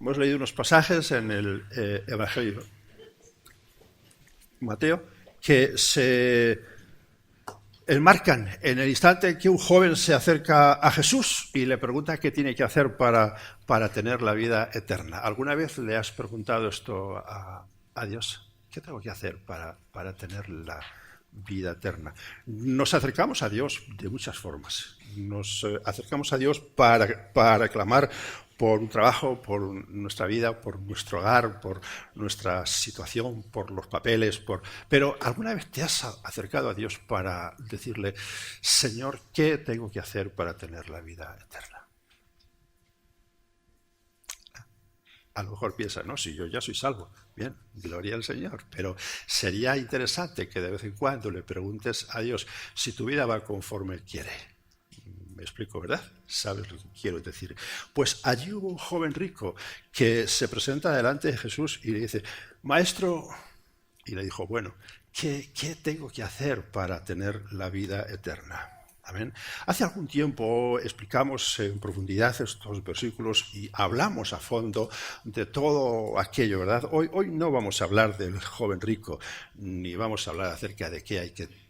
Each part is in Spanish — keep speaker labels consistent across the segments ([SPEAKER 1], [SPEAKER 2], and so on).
[SPEAKER 1] Hemos leído unos pasajes en el Evangelio de Mateo que se enmarcan en el instante en que un joven se acerca a Jesús y le pregunta qué tiene que hacer para tener la vida eterna. ¿Alguna vez le has preguntado esto a Dios? ¿Qué tengo que hacer para tener la vida eterna? Nos acercamos a Dios de muchas formas. Nos acercamos a Dios para clamar por un trabajo, por nuestra vida, por nuestro hogar, por nuestra situación, por los papeles. Pero ¿alguna vez te has acercado a Dios para decirle, Señor, ¿qué tengo que hacer para tener la vida eterna? A lo mejor piensa, no, si yo ya soy salvo, bien, gloria al Señor, pero sería interesante que de vez en cuando le preguntes a Dios si tu vida va conforme Él quiere. Me explico, ¿verdad? ¿Sabes lo que quiero decir? Pues allí hubo un joven rico que se presenta delante de Jesús y le dice, Maestro, y le dijo, bueno, ¿qué tengo que hacer para tener la vida eterna? Amén. Hace algún tiempo explicamos en profundidad estos versículos y hablamos a fondo de todo aquello, ¿verdad? Hoy no vamos a hablar del joven rico, ni vamos a hablar acerca de qué hay que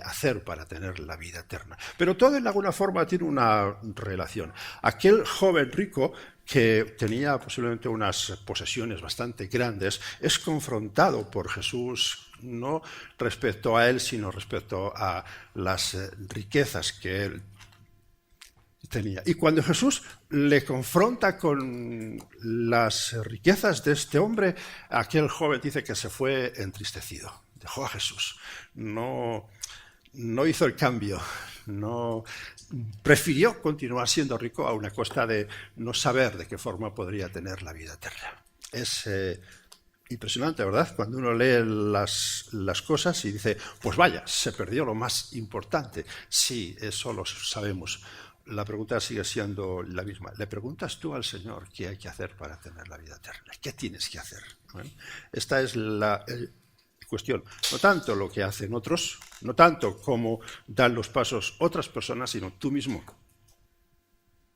[SPEAKER 1] hacer para tener la vida eterna. Pero todo en alguna forma tiene una relación. Aquel joven rico que tenía posiblemente unas posesiones bastante grandes, es confrontado por Jesús no respecto a él, sino respecto a las riquezas que él tenía. Y cuando Jesús le confronta con las riquezas de este hombre, aquel joven dice que se fue entristecido. Dejó a Jesús. No hizo el cambio, prefirió continuar siendo rico a una costa de no saber de qué forma podría tener la vida eterna. Es impresionante, ¿verdad? Cuando uno lee las cosas y dice, pues vaya, se perdió lo más importante. Sí, eso lo sabemos. La pregunta sigue siendo la misma. ¿Le preguntas tú al Señor qué hay que hacer para tener la vida eterna? ¿Qué tienes que hacer? ¿Bueno? Esta es la cuestión. No tanto lo que hacen otros, no tanto cómo dan los pasos otras personas, sino tú mismo.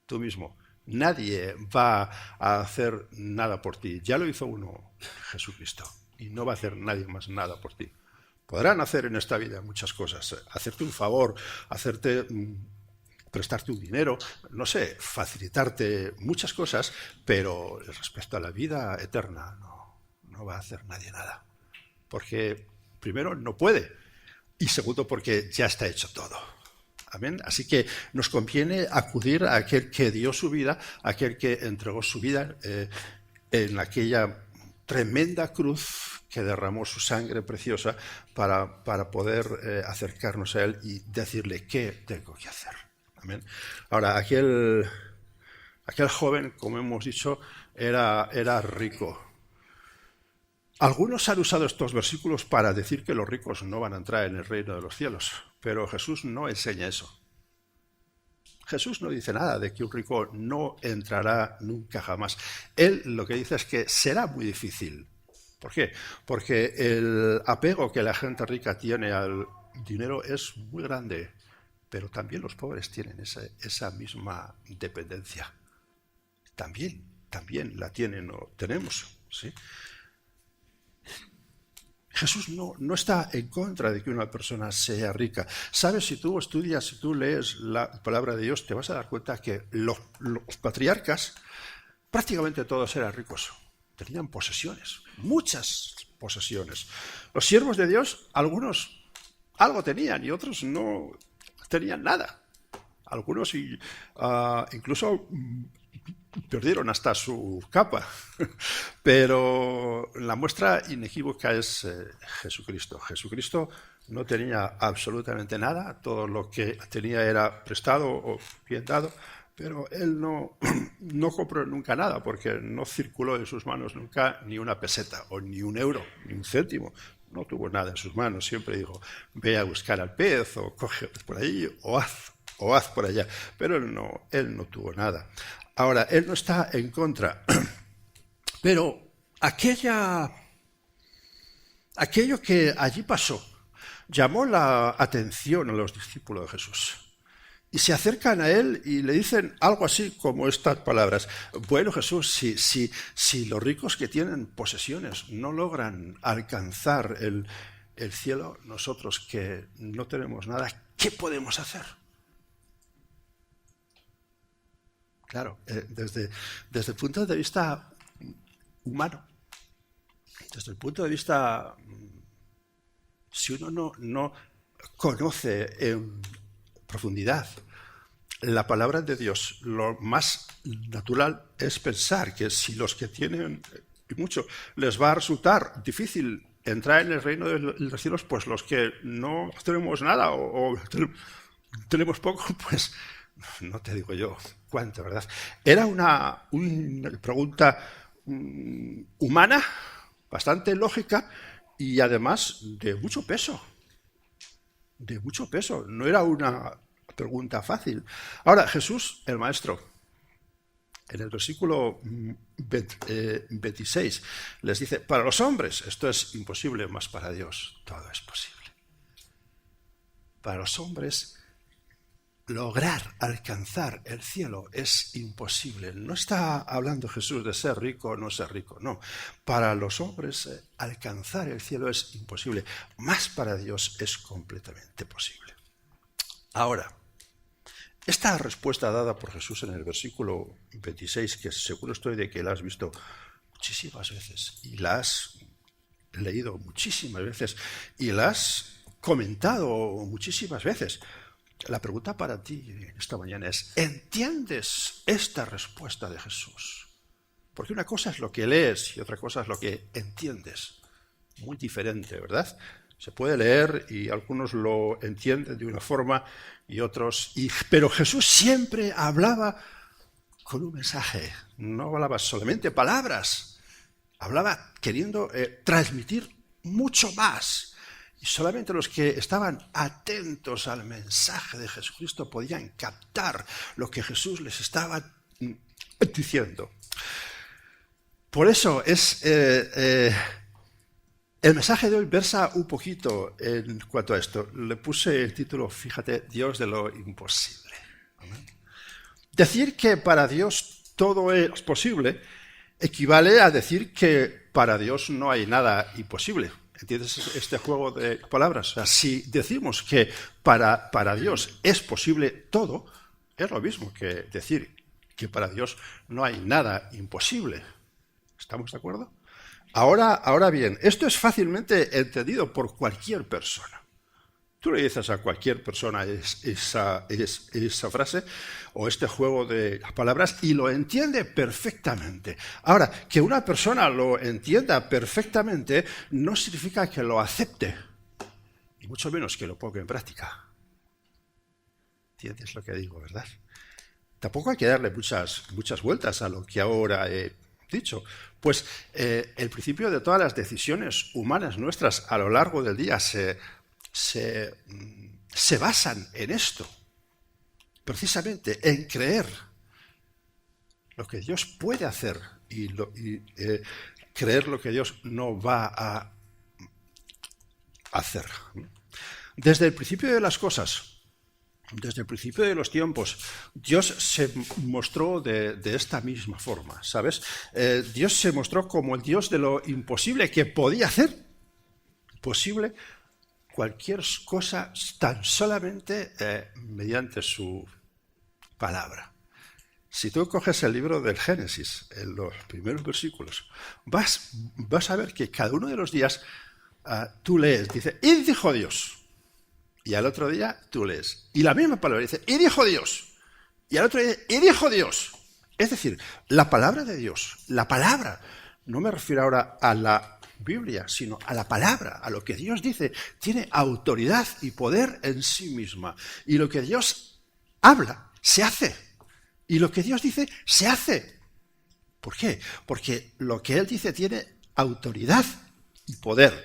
[SPEAKER 1] Tú mismo. Nadie va a hacer nada por ti. Ya lo hizo uno, Jesucristo, y no va a hacer nadie más nada por ti. Podrán hacer en esta vida muchas cosas, hacerte un favor, prestarte un dinero, no sé, facilitarte muchas cosas, pero respecto a la vida eterna no va a hacer nadie nada. Porque primero no puede y segundo porque ya está hecho todo. Amén. Así que nos conviene acudir a aquel que dio su vida, a aquel que entregó su vida en aquella tremenda cruz que derramó su sangre preciosa para poder acercarnos a él y decirle qué tengo que hacer. Amén. Ahora, aquel joven, como hemos dicho, era rico. Algunos han usado estos versículos para decir que los ricos no van a entrar en el reino de los cielos, pero Jesús no enseña eso. Jesús no dice nada de que un rico no entrará nunca jamás. Él lo que dice es que será muy difícil. ¿Por qué? Porque el apego que la gente rica tiene al dinero es muy grande, pero también los pobres tienen esa misma dependencia. También la tienen o tenemos, ¿sí? Jesús no está en contra de que una persona sea rica. ¿Sabes? Si tú estudias, si tú lees la palabra de Dios, te vas a dar cuenta que los patriarcas, prácticamente todos eran ricos. Tenían posesiones, muchas posesiones. Los siervos de Dios, algunos algo tenían y otros no tenían nada. Algunos incluso perdieron hasta su capa, pero la muestra inequívoca es Jesucristo. Jesucristo no tenía absolutamente nada, todo lo que tenía era prestado o bien dado, pero él no compró nunca nada porque no circuló en sus manos nunca ni una peseta o ni un euro, ni un céntimo. No tuvo nada en sus manos, siempre dijo, ve a buscar al pez o coge por ahí o haz por allá, pero él no tuvo nada. Ahora, él no está en contra, pero aquello que allí pasó llamó la atención a los discípulos de Jesús. y se acercan a él y le dicen algo así como estas palabras. Bueno, Jesús, si los ricos que tienen posesiones no logran alcanzar el cielo, nosotros que no tenemos nada, ¿qué podemos hacer? Claro, desde el punto de vista humano, desde el punto de vista, si uno no conoce en profundidad la palabra de Dios, lo más natural es pensar que si los que tienen mucho les va a resultar difícil entrar en el reino de los cielos, pues los que no tenemos nada o tenemos poco, pues no te digo yo cuánto, ¿verdad? Era una pregunta humana, bastante lógica y además de mucho peso. De mucho peso. No era una pregunta fácil. Ahora, Jesús, el Maestro, en el versículo 26, les dice, para los hombres esto es imposible, mas para Dios todo es posible. Para los hombres lograr alcanzar el cielo es imposible. No está hablando Jesús de ser rico o no ser rico, no. Para los hombres alcanzar el cielo es imposible, más para Dios es completamente posible. Ahora, esta respuesta dada por Jesús en el versículo 26, que seguro estoy de que la has visto muchísimas veces y la has leído muchísimas veces y la has comentado muchísimas veces, la pregunta para ti esta mañana es, ¿entiendes esta respuesta de Jesús? Porque una cosa es lo que lees y otra cosa es lo que entiendes. Muy diferente, ¿verdad? Se puede leer y algunos lo entienden de una forma y otros... Pero Jesús siempre hablaba con un mensaje. No hablaba solamente palabras. Hablaba queriendo transmitir mucho más. Y solamente los que estaban atentos al mensaje de Jesucristo podían captar lo que Jesús les estaba diciendo. Por eso es el mensaje de hoy versa un poquito en cuanto a esto. Le puse el título, fíjate, Dios de lo imposible. ¿Amén? Decir que para Dios todo es posible equivale a decir que para Dios no hay nada imposible. ¿Entiendes este juego de palabras? O sea, si decimos que para Dios es posible todo, es lo mismo que decir que para Dios no hay nada imposible. ¿Estamos de acuerdo? Ahora bien, esto es fácilmente entendido por cualquier persona. Tú le dices a cualquier persona esa frase o este juego de palabras y lo entiende perfectamente. Ahora, que una persona lo entienda perfectamente no significa que lo acepte, y mucho menos que lo ponga en práctica. ¿Entiendes lo que digo, verdad? Tampoco hay que darle muchas vueltas a lo que ahora he dicho. Pues el principio de todas las decisiones humanas nuestras a lo largo del día se basan en esto, precisamente en creer lo que Dios puede hacer y creer lo que Dios no va a hacer. Desde el principio de las cosas, desde el principio de los tiempos, Dios se mostró de esta misma forma, ¿sabes? Dios se mostró como el Dios de lo imposible, que podía hacer posible cualquier cosa tan solamente mediante su palabra. Si tú coges el libro del Génesis, en los primeros versículos, vas a ver que cada uno de los días tú lees, dice, y dijo Dios. Y al otro día tú lees. Y la misma palabra dice, y dijo Dios. Y al otro día, y dijo Dios. Es decir, la palabra de Dios, la palabra, no me refiero ahora a la Biblia, sino a la palabra, a lo que Dios dice, tiene autoridad y poder en sí misma. Y lo que Dios habla, se hace. Y lo que Dios dice, se hace. ¿Por qué? Porque lo que Él dice tiene autoridad y poder.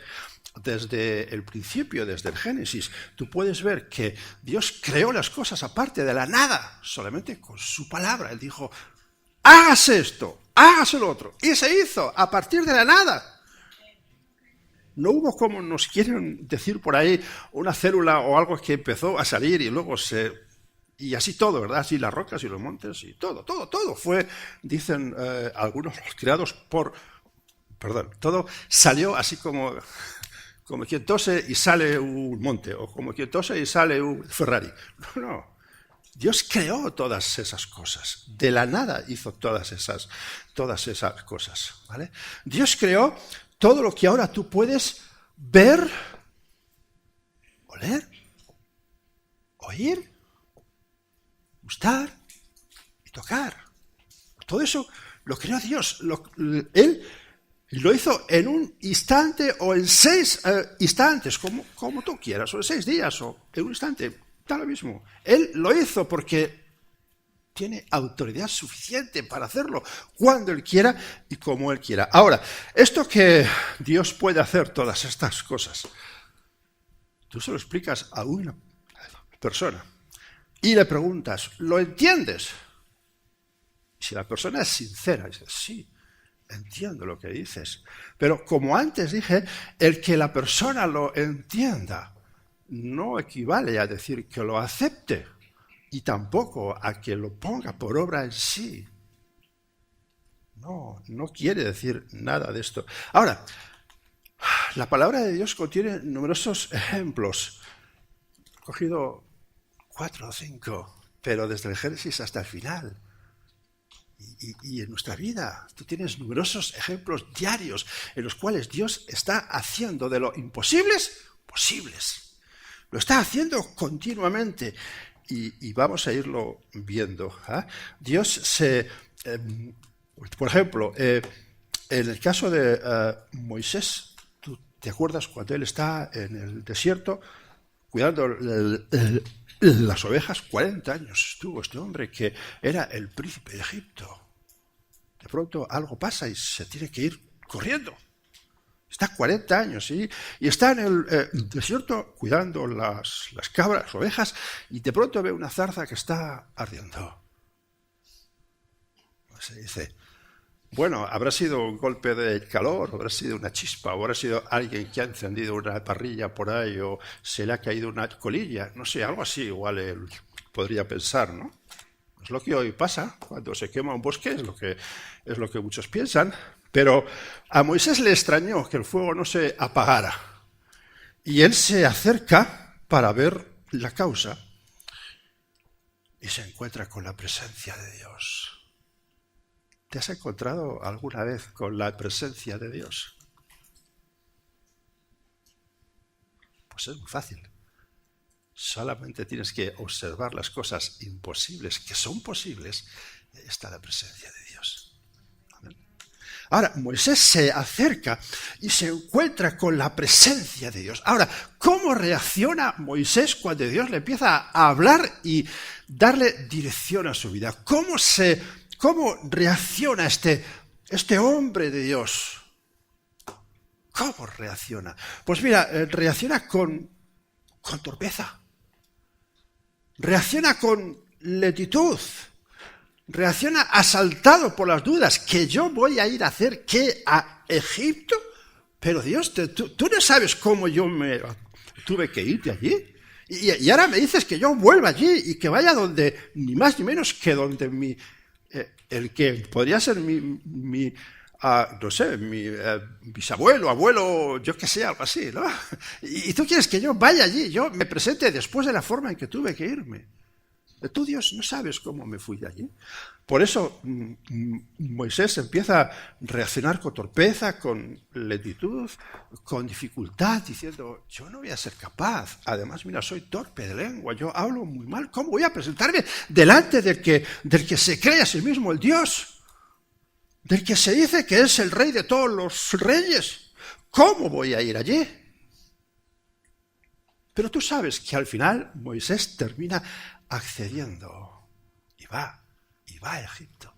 [SPEAKER 1] Desde el principio, desde el Génesis, tú puedes ver que Dios creó las cosas aparte de la nada, solamente con su palabra. Él dijo, hágase esto, hágase lo otro. Y se hizo a partir de la nada. No hubo, como nos quieren decir por ahí, una célula o algo que empezó a salir y luego se Y así todo, ¿verdad? Así las rocas y los montes y todo fue, dicen algunos, creados por... Perdón, todo salió así como quien tose y sale un monte, o como quien tose y sale un Ferrari. No. Dios creó todas esas cosas. De la nada hizo todas esas cosas, ¿vale? Dios creó todo lo que ahora tú puedes ver, oler, oír, gustar y tocar. Todo eso lo creó Dios. Él lo hizo en un instante o en 6 instantes, como tú quieras, o en 6 días, o en un instante, da lo mismo. Él lo hizo porque tiene autoridad suficiente para hacerlo cuando Él quiera y como Él quiera. Ahora, esto que Dios puede hacer todas estas cosas, tú se lo explicas a una persona y le preguntas, ¿lo entiendes? Si la persona es sincera, dice, sí, entiendo lo que dices. Pero como antes dije, el que la persona lo entienda no equivale a decir que lo acepte y tampoco a que lo ponga por obra en sí. No quiere decir nada de esto. Ahora, la palabra de Dios contiene numerosos ejemplos. He cogido 4 o 5, pero desde el Génesis hasta el final. Y en nuestra vida tú tienes numerosos ejemplos diarios en los cuales Dios está haciendo de lo imposibles, posibles. Lo está haciendo continuamente y vamos a irlo viendo. Dios por ejemplo, en el caso de Moisés, ¿tú te acuerdas cuando él está en el desierto cuidando las ovejas? 40 años estuvo este hombre que era el príncipe de Egipto. De pronto algo pasa y se tiene que ir corriendo. Está 40 años, ¿sí? Y está en el desierto cuidando las cabras, las ovejas, y de pronto ve una zarza que está ardiendo. Se dice, bueno, habrá sido un golpe de calor, habrá sido una chispa, o habrá sido alguien que ha encendido una parrilla por ahí, o se le ha caído una colilla, no sé, algo así, igual él podría pensar, ¿no? Es lo que hoy pasa cuando se quema un bosque, es lo que muchos piensan, pero a Moisés le extrañó que el fuego no se apagara, y él se acerca para ver la causa y se encuentra con la presencia de Dios. ¿Te has encontrado alguna vez con la presencia de Dios? Pues es muy fácil. Solamente tienes que observar las cosas imposibles que son posibles y ahí está la presencia de Dios. Amén. Ahora, Moisés se acerca y se encuentra con la presencia de Dios. Ahora, ¿cómo reacciona Moisés cuando Dios le empieza a hablar y darle dirección a su vida? ¿Cómo reacciona este hombre de Dios? ¿Cómo reacciona? Pues mira, reacciona con torpeza. Reacciona con lentitud. Reacciona asaltado por las dudas. ¿Que yo voy a ir a hacer qué a Egipto? Pero Dios, tú no sabes cómo yo me tuve que ir de allí. Y ahora me dices que yo vuelva allí y que vaya donde, ni más ni menos que donde el que podría ser mi bisabuelo, abuelo, yo que sé, algo así, ¿no? Y tú quieres que yo vaya allí, yo me presente después de la forma en que tuve que irme. Tú, Dios, no sabes cómo me fui de allí. Por eso Moisés empieza a reaccionar con torpeza, con lentitud, con dificultad, diciendo, yo no voy a ser capaz. Además, mira, soy torpe de lengua, yo hablo muy mal. ¿Cómo voy a presentarme delante del que se cree a sí mismo el Dios? Del que se dice que es el rey de todos los reyes. ¿Cómo voy a ir allí? Pero tú sabes que al final Moisés termina accediendo y va a Egipto.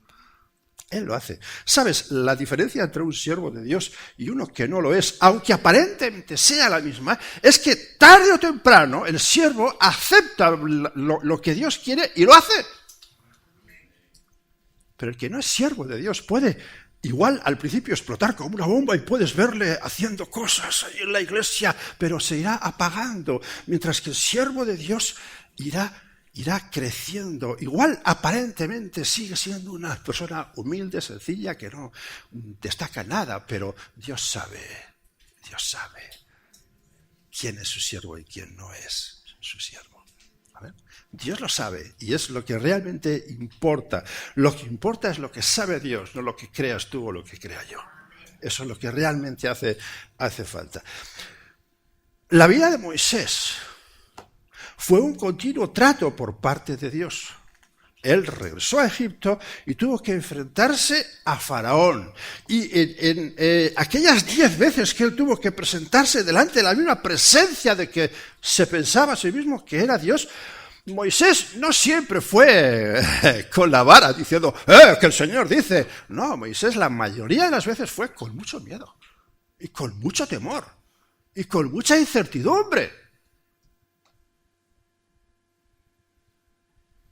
[SPEAKER 1] Él lo hace. ¿Sabes? La diferencia entre un siervo de Dios y uno que no lo es, aunque aparentemente sea la misma, es que tarde o temprano el siervo acepta lo que Dios quiere y lo hace. Pero el que no es siervo de Dios puede igual al principio explotar como una bomba y puedes verle haciendo cosas ahí en la iglesia, pero se irá apagando, mientras que el siervo de Dios irá irá creciendo. Igual aparentemente sigue siendo una persona humilde, sencilla, que no destaca nada, pero Dios sabe quién es su siervo y quién no es su siervo. ¿Vale? Dios lo sabe y es lo que realmente importa. Lo que importa es lo que sabe Dios, no lo que creas tú o lo que crea yo. Eso es lo que realmente hace falta. La vida de Moisés fue un continuo trato por parte de Dios. Él regresó a Egipto y tuvo que enfrentarse a Faraón. Y en aquellas 10 veces que él tuvo que presentarse delante de la misma presencia de que se pensaba a sí mismo que era Dios, Moisés no siempre fue con la vara diciendo, que el Señor dice. No, Moisés la mayoría de las veces fue con mucho miedo y con mucho temor y con mucha incertidumbre.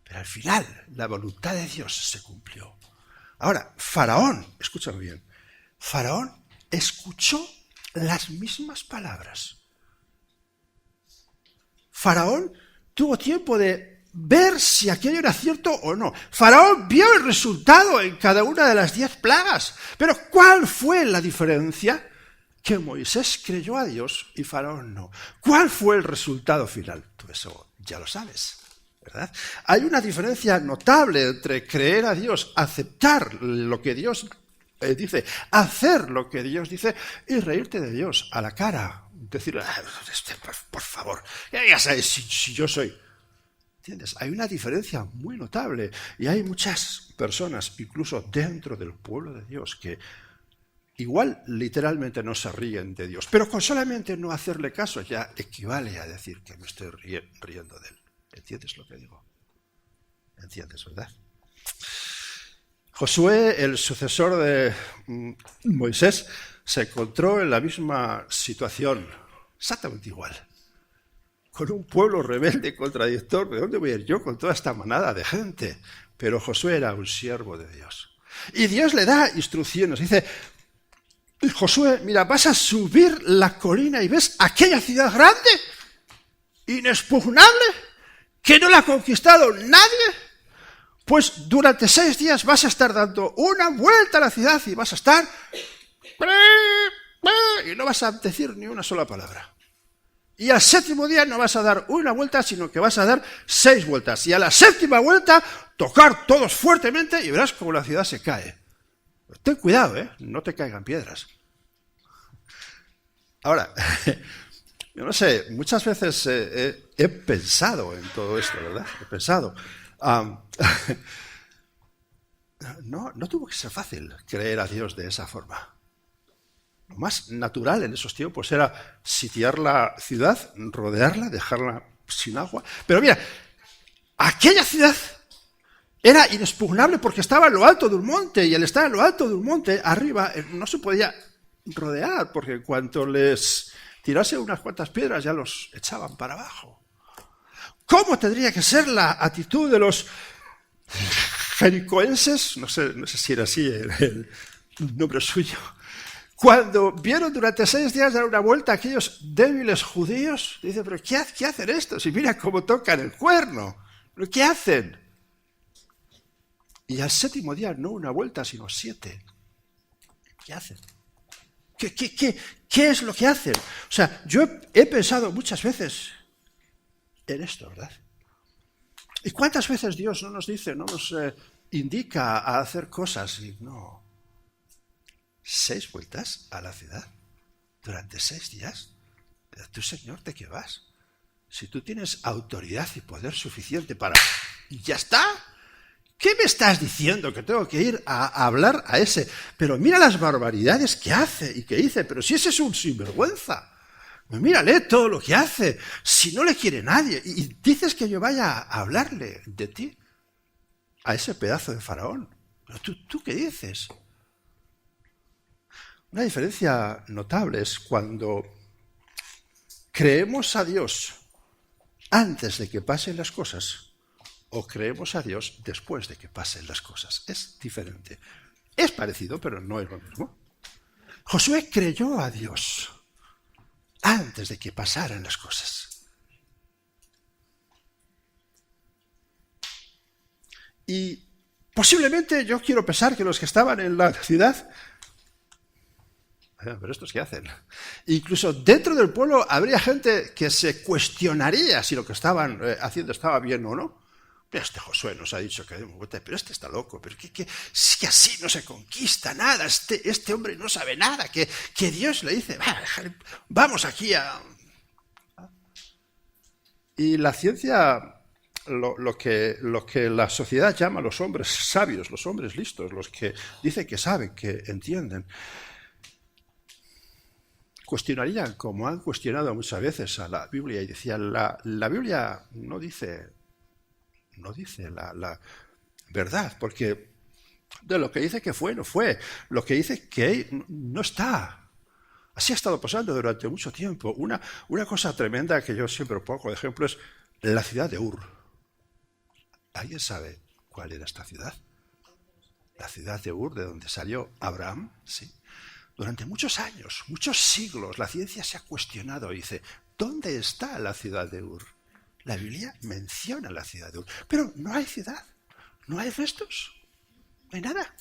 [SPEAKER 1] Pero al final, la voluntad de Dios se cumplió. Ahora, Faraón, escúchame bien, Faraón escuchó las mismas palabras. Faraón tuvo tiempo de ver si aquello era cierto o no. Faraón vio el resultado en cada una de las 10 plagas. Pero ¿cuál fue la diferencia? Que Moisés creyó a Dios y Faraón no. ¿Cuál fue el resultado final? Tú eso ya lo sabes, ¿verdad? Hay una diferencia notable entre creer a Dios, aceptar lo que Dios dice, hacer lo que Dios dice y reírte de Dios a la cara. Decir, por favor, ya sabes si yo soy. ¿Entiendes? Hay una diferencia muy notable y hay muchas personas, incluso dentro del pueblo de Dios, que igual literalmente no se ríen de Dios, pero con solamente no hacerle caso ya equivale a decir que me estoy riendo de él. ¿Entiendes lo que digo? ¿Entiendes, verdad? Josué, el sucesor de Moisés, se encontró en la misma situación, exactamente igual, con un pueblo rebelde, contradictor. ¿De dónde voy a ir yo con toda esta manada de gente? Pero Josué era un siervo de Dios. Y Dios le da instrucciones. Dice, Josué, mira, vas a subir la colina y ves aquella ciudad grande, inexpugnable, que no la ha conquistado nadie. Pues durante 6 días vas a estar dando una vuelta a la ciudad y vas a estar... y no vas a decir ni una sola palabra. Y al 7º día no vas a dar una vuelta, sino que vas a dar 6 vueltas. Y a la 7ª vuelta, tocar todos fuertemente y verás cómo la ciudad se cae. Ten cuidado, no te caigan piedras. Ahora, yo no sé, muchas veces he pensado en todo esto, ¿verdad? He pensado... no tuvo que ser fácil creer a Dios de esa forma. Lo más natural en esos tiempos era sitiar la ciudad, rodearla, dejarla sin agua. Pero mira, aquella ciudad era inexpugnable porque estaba en lo alto de un monte, y al estar en lo alto de un monte, arriba, no se podía rodear, porque en cuanto les tirase unas cuantas piedras ya los echaban para abajo. ¿Cómo tendría que ser la actitud de los jericoenses? No sé si era así el nombre suyo. Cuando vieron durante 6 días dar una vuelta a aquellos débiles judíos, dicen, pero ¿qué hacen estos? Y mira cómo tocan el cuerno. ¿Pero qué hacen? Y al 7º día no una vuelta, sino 7. ¿Qué hacen? ¿Qué es lo que hacen? O sea, yo he pensado muchas veces en esto, ¿verdad? ¿Y cuántas veces Dios no nos dice, no nos indica a hacer cosas y no? 6 vueltas a la ciudad durante 6 días. Pero tú, Señor, ¿de qué vas? Si tú tienes autoridad y poder suficiente para... ¿Y ya está? ¿Qué me estás diciendo? Que tengo que ir a hablar a ese. Pero mira las barbaridades que hace y que dice. Pero si ese es un sinvergüenza. Mírale todo lo que hace. Si no le quiere nadie. Y dices que yo vaya a hablarle de ti a ese pedazo de faraón. Pero ¿tú qué dices? Una diferencia notable es cuando creemos a Dios antes de que pasen las cosas o creemos a Dios después de que pasen las cosas. Es diferente. Es parecido, pero no es lo mismo. Josué creyó a Dios antes de que pasaran las cosas. Y posiblemente yo quiero pensar que los que estaban en la ciudad, pero ¿estos qué hacen? Incluso dentro del pueblo habría gente que se cuestionaría si lo que estaban haciendo estaba bien o no. Este Josué nos ha dicho que demos vuelta, pero este está loco, pero es que así no se conquista nada, este hombre no sabe nada, que Dios le dice, vamos aquí a... Y la ciencia, lo que la sociedad llama los hombres sabios, los hombres listos, los que dicen que saben, que entienden, cuestionarían, como han cuestionado muchas veces a la Biblia, y decían, la Biblia no dice la verdad, porque de lo que dice que fue, no fue. Lo que dice que no está. Así ha estado pasando durante mucho tiempo. Una cosa tremenda que yo siempre pongo de ejemplo es la ciudad de Ur. ¿Alguien sabe cuál era esta ciudad? La ciudad de Ur, de donde salió Abraham, sí. Durante muchos años, muchos siglos, la ciencia se ha cuestionado y dice, ¿dónde está la ciudad de Ur? La Biblia menciona la ciudad de Ur, pero no hay ciudad, no hay restos, no hay nada.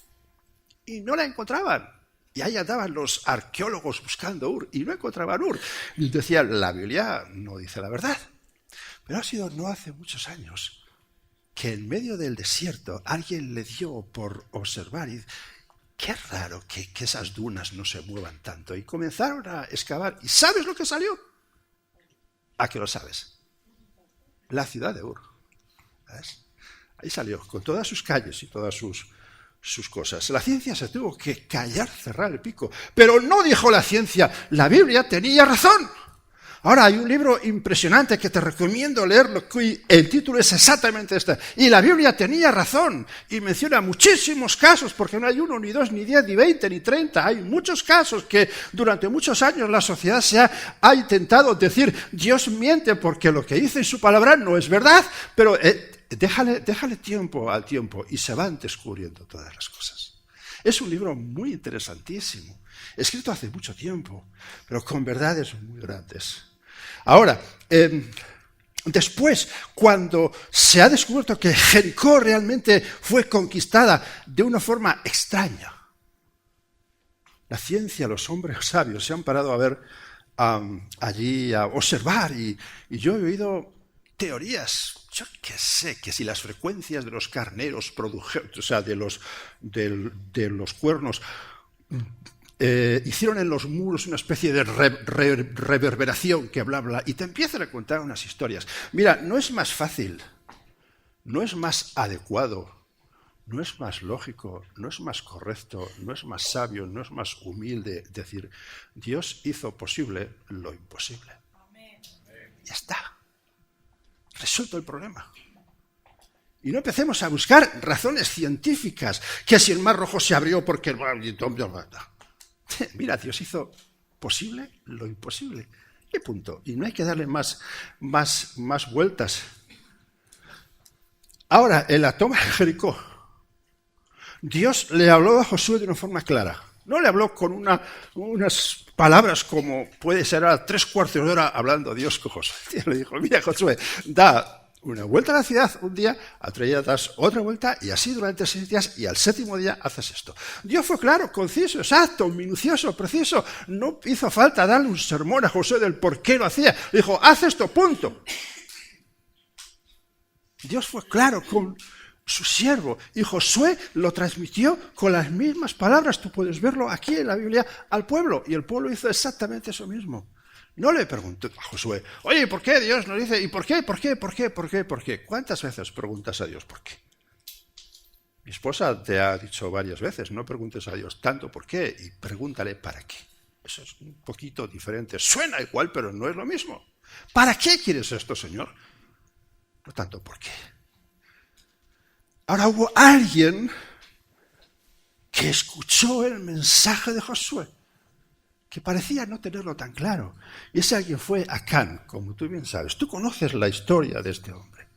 [SPEAKER 1] Y no la encontraban. Y ahí andaban los arqueólogos buscando Ur y no encontraban Ur. Y decían, la Biblia no dice la verdad. Pero ha sido no hace muchos años que en medio del desierto alguien le dio por observar y dice, qué raro que esas dunas no se muevan tanto. Y comenzaron a excavar. ¿Y sabes lo que salió? ¿A qué lo sabes? La ciudad de Ur. ¿Ves? Ahí salió, con todas sus calles y todas sus cosas. La ciencia se tuvo que callar, cerrar el pico. Pero no dijo la ciencia, la Biblia tenía razón. Ahora hay un libro impresionante que te recomiendo leerlo, el título es exactamente este. Y la Biblia tenía razón, y menciona muchísimos casos, porque no hay 1, ni 2, ni 10, ni 20, ni 30. Hay muchos casos que durante muchos años la sociedad ha intentado decir, Dios miente porque lo que dice en su palabra no es verdad, pero déjale tiempo al tiempo y se van descubriendo todas las cosas. Es un libro muy interesantísimo, escrito hace mucho tiempo, pero con verdades muy grandes. Ahora, después, cuando se ha descubierto que Jericó realmente fue conquistada de una forma extraña, la ciencia, los hombres sabios se han parado a ver allí, a observar, y yo he oído teorías, yo qué sé, que si las frecuencias de los carneros produjeron, o sea, de los cuernos, hicieron en los muros una especie de reverberación que bla, bla, y te empiezan a contar unas historias. Mira, no es más fácil, no es más adecuado, no es más lógico, no es más correcto, no es más sabio, no es más humilde decir, Dios hizo posible lo imposible. Amén. Ya está. Resuelto el problema. Y no empecemos a buscar razones científicas, que si el Mar Rojo se abrió porque... Mira, Dios hizo posible lo imposible. Y punto. Y no hay que darle más vueltas. Ahora, en la toma de Jericó, Dios le habló a Josué de una forma clara. No le habló con unas palabras como puede ser a 3/4 de hora hablando Dios con Josué. Dios le dijo, mira Josué, da una vuelta a la ciudad un día, a 3 días das otra vuelta y así durante 6 días y al 7º día haces esto. Dios fue claro, conciso, exacto, minucioso, preciso. No hizo falta darle un sermón a Josué del por qué lo hacía. Le dijo, haz esto, punto. Dios fue claro con su siervo y Josué lo transmitió con las mismas palabras. Tú puedes verlo aquí en la Biblia al pueblo y el pueblo hizo exactamente eso mismo. No le preguntó a Josué, oye, ¿por qué Dios nos dice? ¿Y por qué? ¿Por qué? ¿Por qué? ¿Por qué? ¿Por qué? ¿Cuántas veces preguntas a Dios por qué? Mi esposa te ha dicho varias veces, no preguntes a Dios tanto por qué y pregúntale para qué. Eso es un poquito diferente. Suena igual, pero no es lo mismo. ¿Para qué quieres esto, Señor? No tanto por qué. Ahora hubo alguien que escuchó el mensaje de Josué, que parecía no tenerlo tan claro. Y ese alguien fue Acán, como tú bien sabes. Tú conoces la historia de este hombre.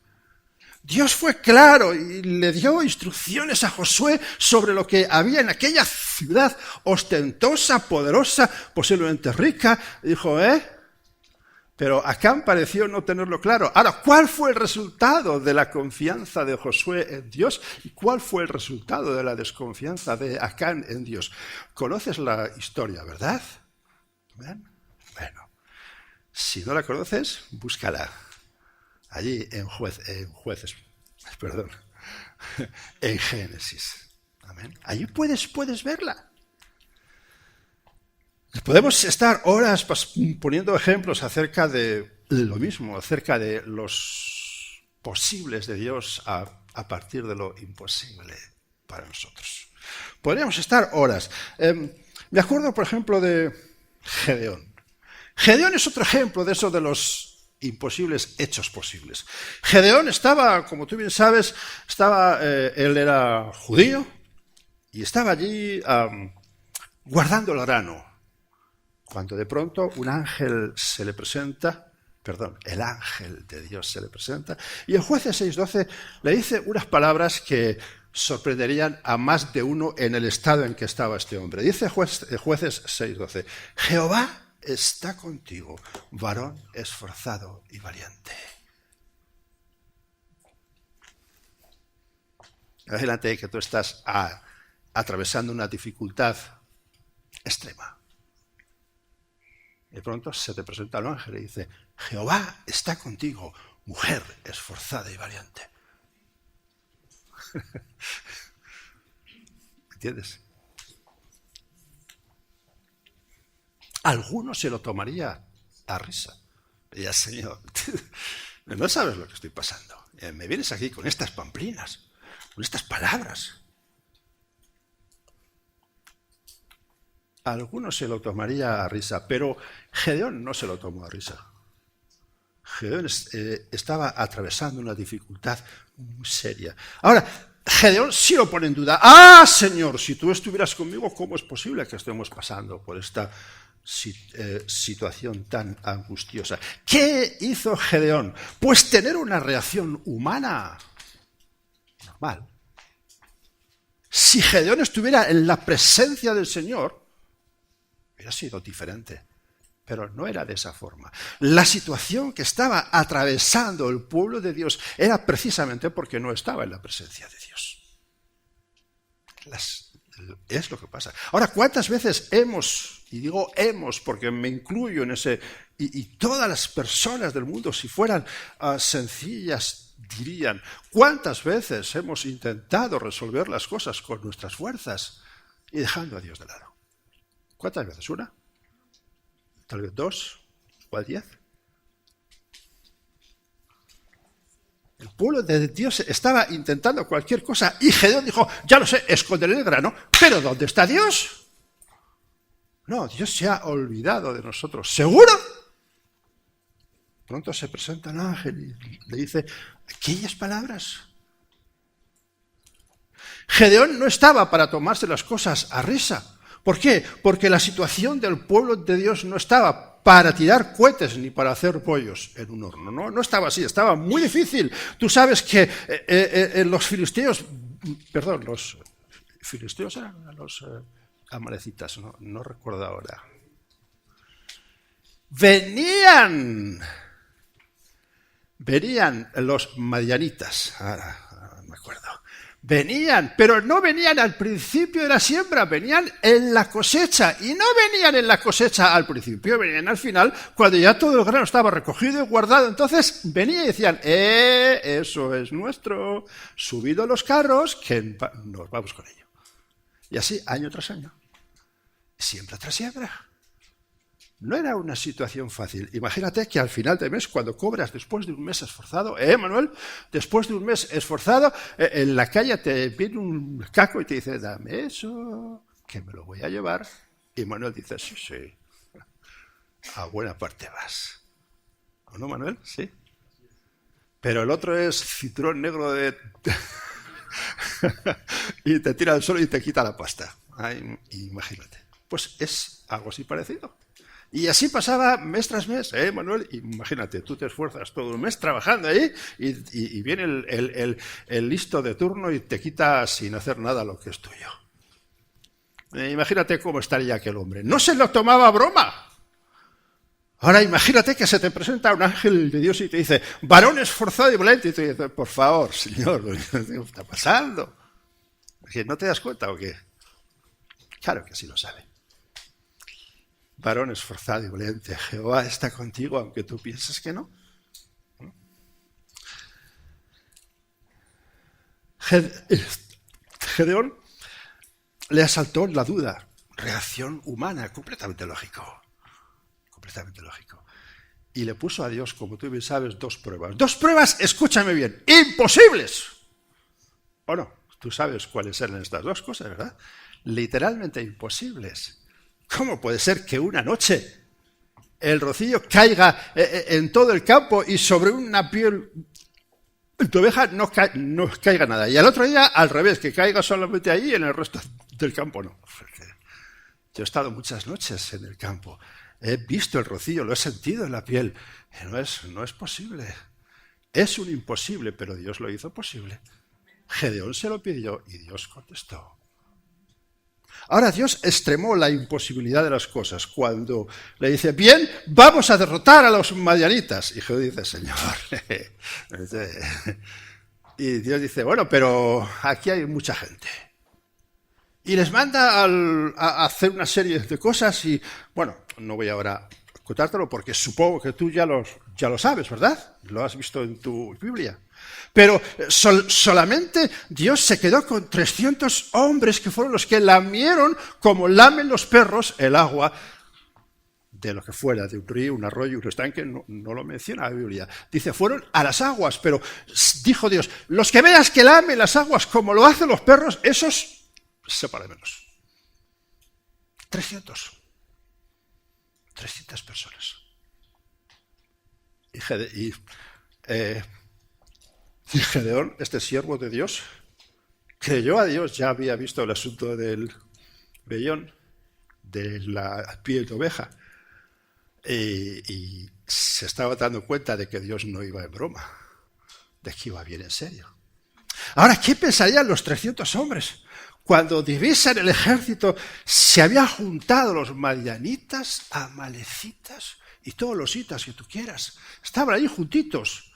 [SPEAKER 1] Dios fue claro y le dio instrucciones a Josué sobre lo que había en aquella ciudad ostentosa, poderosa, posiblemente rica. Y dijo, Pero Acán pareció no tenerlo claro. Ahora, ¿cuál fue el resultado de la confianza de Josué en Dios? ¿Y cuál fue el resultado de la desconfianza de Acán en Dios? Conoces la historia, ¿verdad? ¿Ven? Bueno, si no la conoces, búscala. Allí en Jueces, perdón, en Génesis. Amén. Allí puedes verla. Podemos estar horas poniendo ejemplos acerca de lo mismo, acerca de los posibles de Dios a partir de lo imposible para nosotros. Podríamos estar horas. Me acuerdo, por ejemplo, de Gedeón. Gedeón es otro ejemplo de eso de los imposibles hechos posibles. Gedeón estaba, como tú bien sabes, él era judío y estaba allí guardando el grano. Cuando de pronto un ángel se le presenta, el ángel de Dios se le presenta, y en Jueces 6:12 le dice unas palabras que sorprenderían a más de uno en el estado en que estaba este hombre. Dice Jueces 6:12, Jehová está contigo, varón esforzado y valiente. Imagínate que tú estás atravesando una dificultad extrema. De pronto se te presenta el ángel y dice, Jehová está contigo, mujer esforzada y valiente. ¿Entiendes? Alguno se lo tomaría a risa. Diría, Señor, no sabes lo que estoy pasando. Me vienes aquí con estas pamplinas, con estas palabras. Algunos se lo tomaría a risa, pero Gedeón no se lo tomó a risa. Gedeón estaba atravesando una dificultad muy seria. Ahora, Gedeón sí lo pone en duda. ¡Ah, Señor! Si tú estuvieras conmigo, ¿cómo es posible que estemos pasando por esta situación tan angustiosa? ¿Qué hizo Gedeón? Pues tener una reacción humana normal. Si Gedeón estuviera en la presencia del Señor, hubiera sido diferente, pero no era de esa forma. La situación que estaba atravesando el pueblo de Dios era precisamente porque no estaba en la presencia de Dios. Es lo que pasa. Ahora, ¿cuántas veces y digo hemos porque me incluyo en ese, y todas las personas del mundo, si fueran sencillas, dirían, ¿cuántas veces hemos intentado resolver las cosas con nuestras fuerzas y dejando a Dios de lado? ¿Cuántas veces? ¿Una? ¿Tal vez 2? ¿Igual 10? El pueblo de Dios estaba intentando cualquier cosa y Gedeón dijo, ya lo sé, esconderé el grano, pero ¿dónde está Dios? No, Dios se ha olvidado de nosotros. ¿Seguro? Pronto se presenta el ángel y le dice aquellas palabras. Gedeón no estaba para tomarse las cosas a risa. ¿Por qué? Porque la situación del pueblo de Dios no estaba para tirar cohetes ni para hacer pollos en un horno. No estaba así, estaba muy difícil. Tú sabes que los filisteos eran los amalecitas, no recuerdo ahora. Venían los madianitas, ahora me acuerdo. Venían, pero no venían al principio de la siembra, venían en la cosecha. Y no venían en la cosecha al principio, venían al final, cuando ya todo el grano estaba recogido y guardado. Entonces venían y decían, eso es nuestro, subido a los carros, que nos vamos con ello. Y así, año tras año, siembra tras siembra. No era una situación fácil. Imagínate que al final del mes, cuando cobras después de un mes esforzado, Manuel, después de un mes esforzado, en la calle te viene un caco y te dice, dame eso, que me lo voy a llevar. Y Manuel dice, sí, a buena parte vas. ¿O no, Manuel? Sí. Pero el otro es cinturón negro de... y te tira al suelo y te quita la pasta. Ay, imagínate. Pues es algo así parecido. Y así pasaba mes tras mes, Manuel, imagínate, tú te esfuerzas todo un mes trabajando ahí y viene el listo de turno y te quita sin hacer nada lo que es tuyo. Imagínate cómo estaría aquel hombre. No se lo tomaba a broma. Ahora imagínate que se te presenta un ángel de Dios y te dice, varón esforzado y valiente, y te dice, por favor, Señor, ¿qué está pasando? ¿No te das cuenta o qué? Claro que sí lo sabe. Varón esforzado y valiente, Jehová está contigo aunque tú pienses que no. Gedeón le asaltó la duda, reacción humana, completamente lógico. Completamente lógico. Y le puso a Dios, como tú bien sabes, dos pruebas. Dos pruebas, escúchame bien, imposibles. ¿O no? Tú sabes cuáles eran estas dos cosas, ¿verdad? Literalmente imposibles. ¿Cómo puede ser que una noche el rocío caiga en todo el campo y sobre una piel de oveja no caiga nada? Y al otro día, al revés, que caiga solamente ahí y en el resto del campo no. Yo he estado muchas noches en el campo. He visto el rocío, lo he sentido en la piel. No es posible. Es un imposible, pero Dios lo hizo posible. Gedeón se lo pidió y Dios contestó. Ahora Dios extremó la imposibilidad de las cosas cuando le dice, bien, vamos a derrotar a los madianitas. Y Gedeón dice, Señor. Y Dios dice, bueno, pero aquí hay mucha gente. Y les manda a hacer una serie de cosas y, bueno, no voy ahora a contártelo porque supongo que tú ya lo sabes, ¿verdad? Lo has visto en tu Biblia. Pero solamente Dios se quedó con 300 hombres que fueron los que lamieron como lamen los perros el agua de lo que fuera, de un río, un arroyo, un estanque, no lo menciona la Biblia. Dice, fueron a las aguas, pero dijo Dios, los que veas que lamen las aguas como lo hacen los perros, esos separa menos. 300 personas. Y Gedeón, este siervo de Dios, creyó a Dios, ya había visto el asunto del vellón, de la piel de oveja, y se estaba dando cuenta de que Dios no iba en broma, de que iba bien en serio. Ahora, ¿qué pensarían los 300 hombres? Cuando divisan el ejército, se habían juntado los madianitas, amalecitas y todos los hitas que tú quieras. Estaban ahí juntitos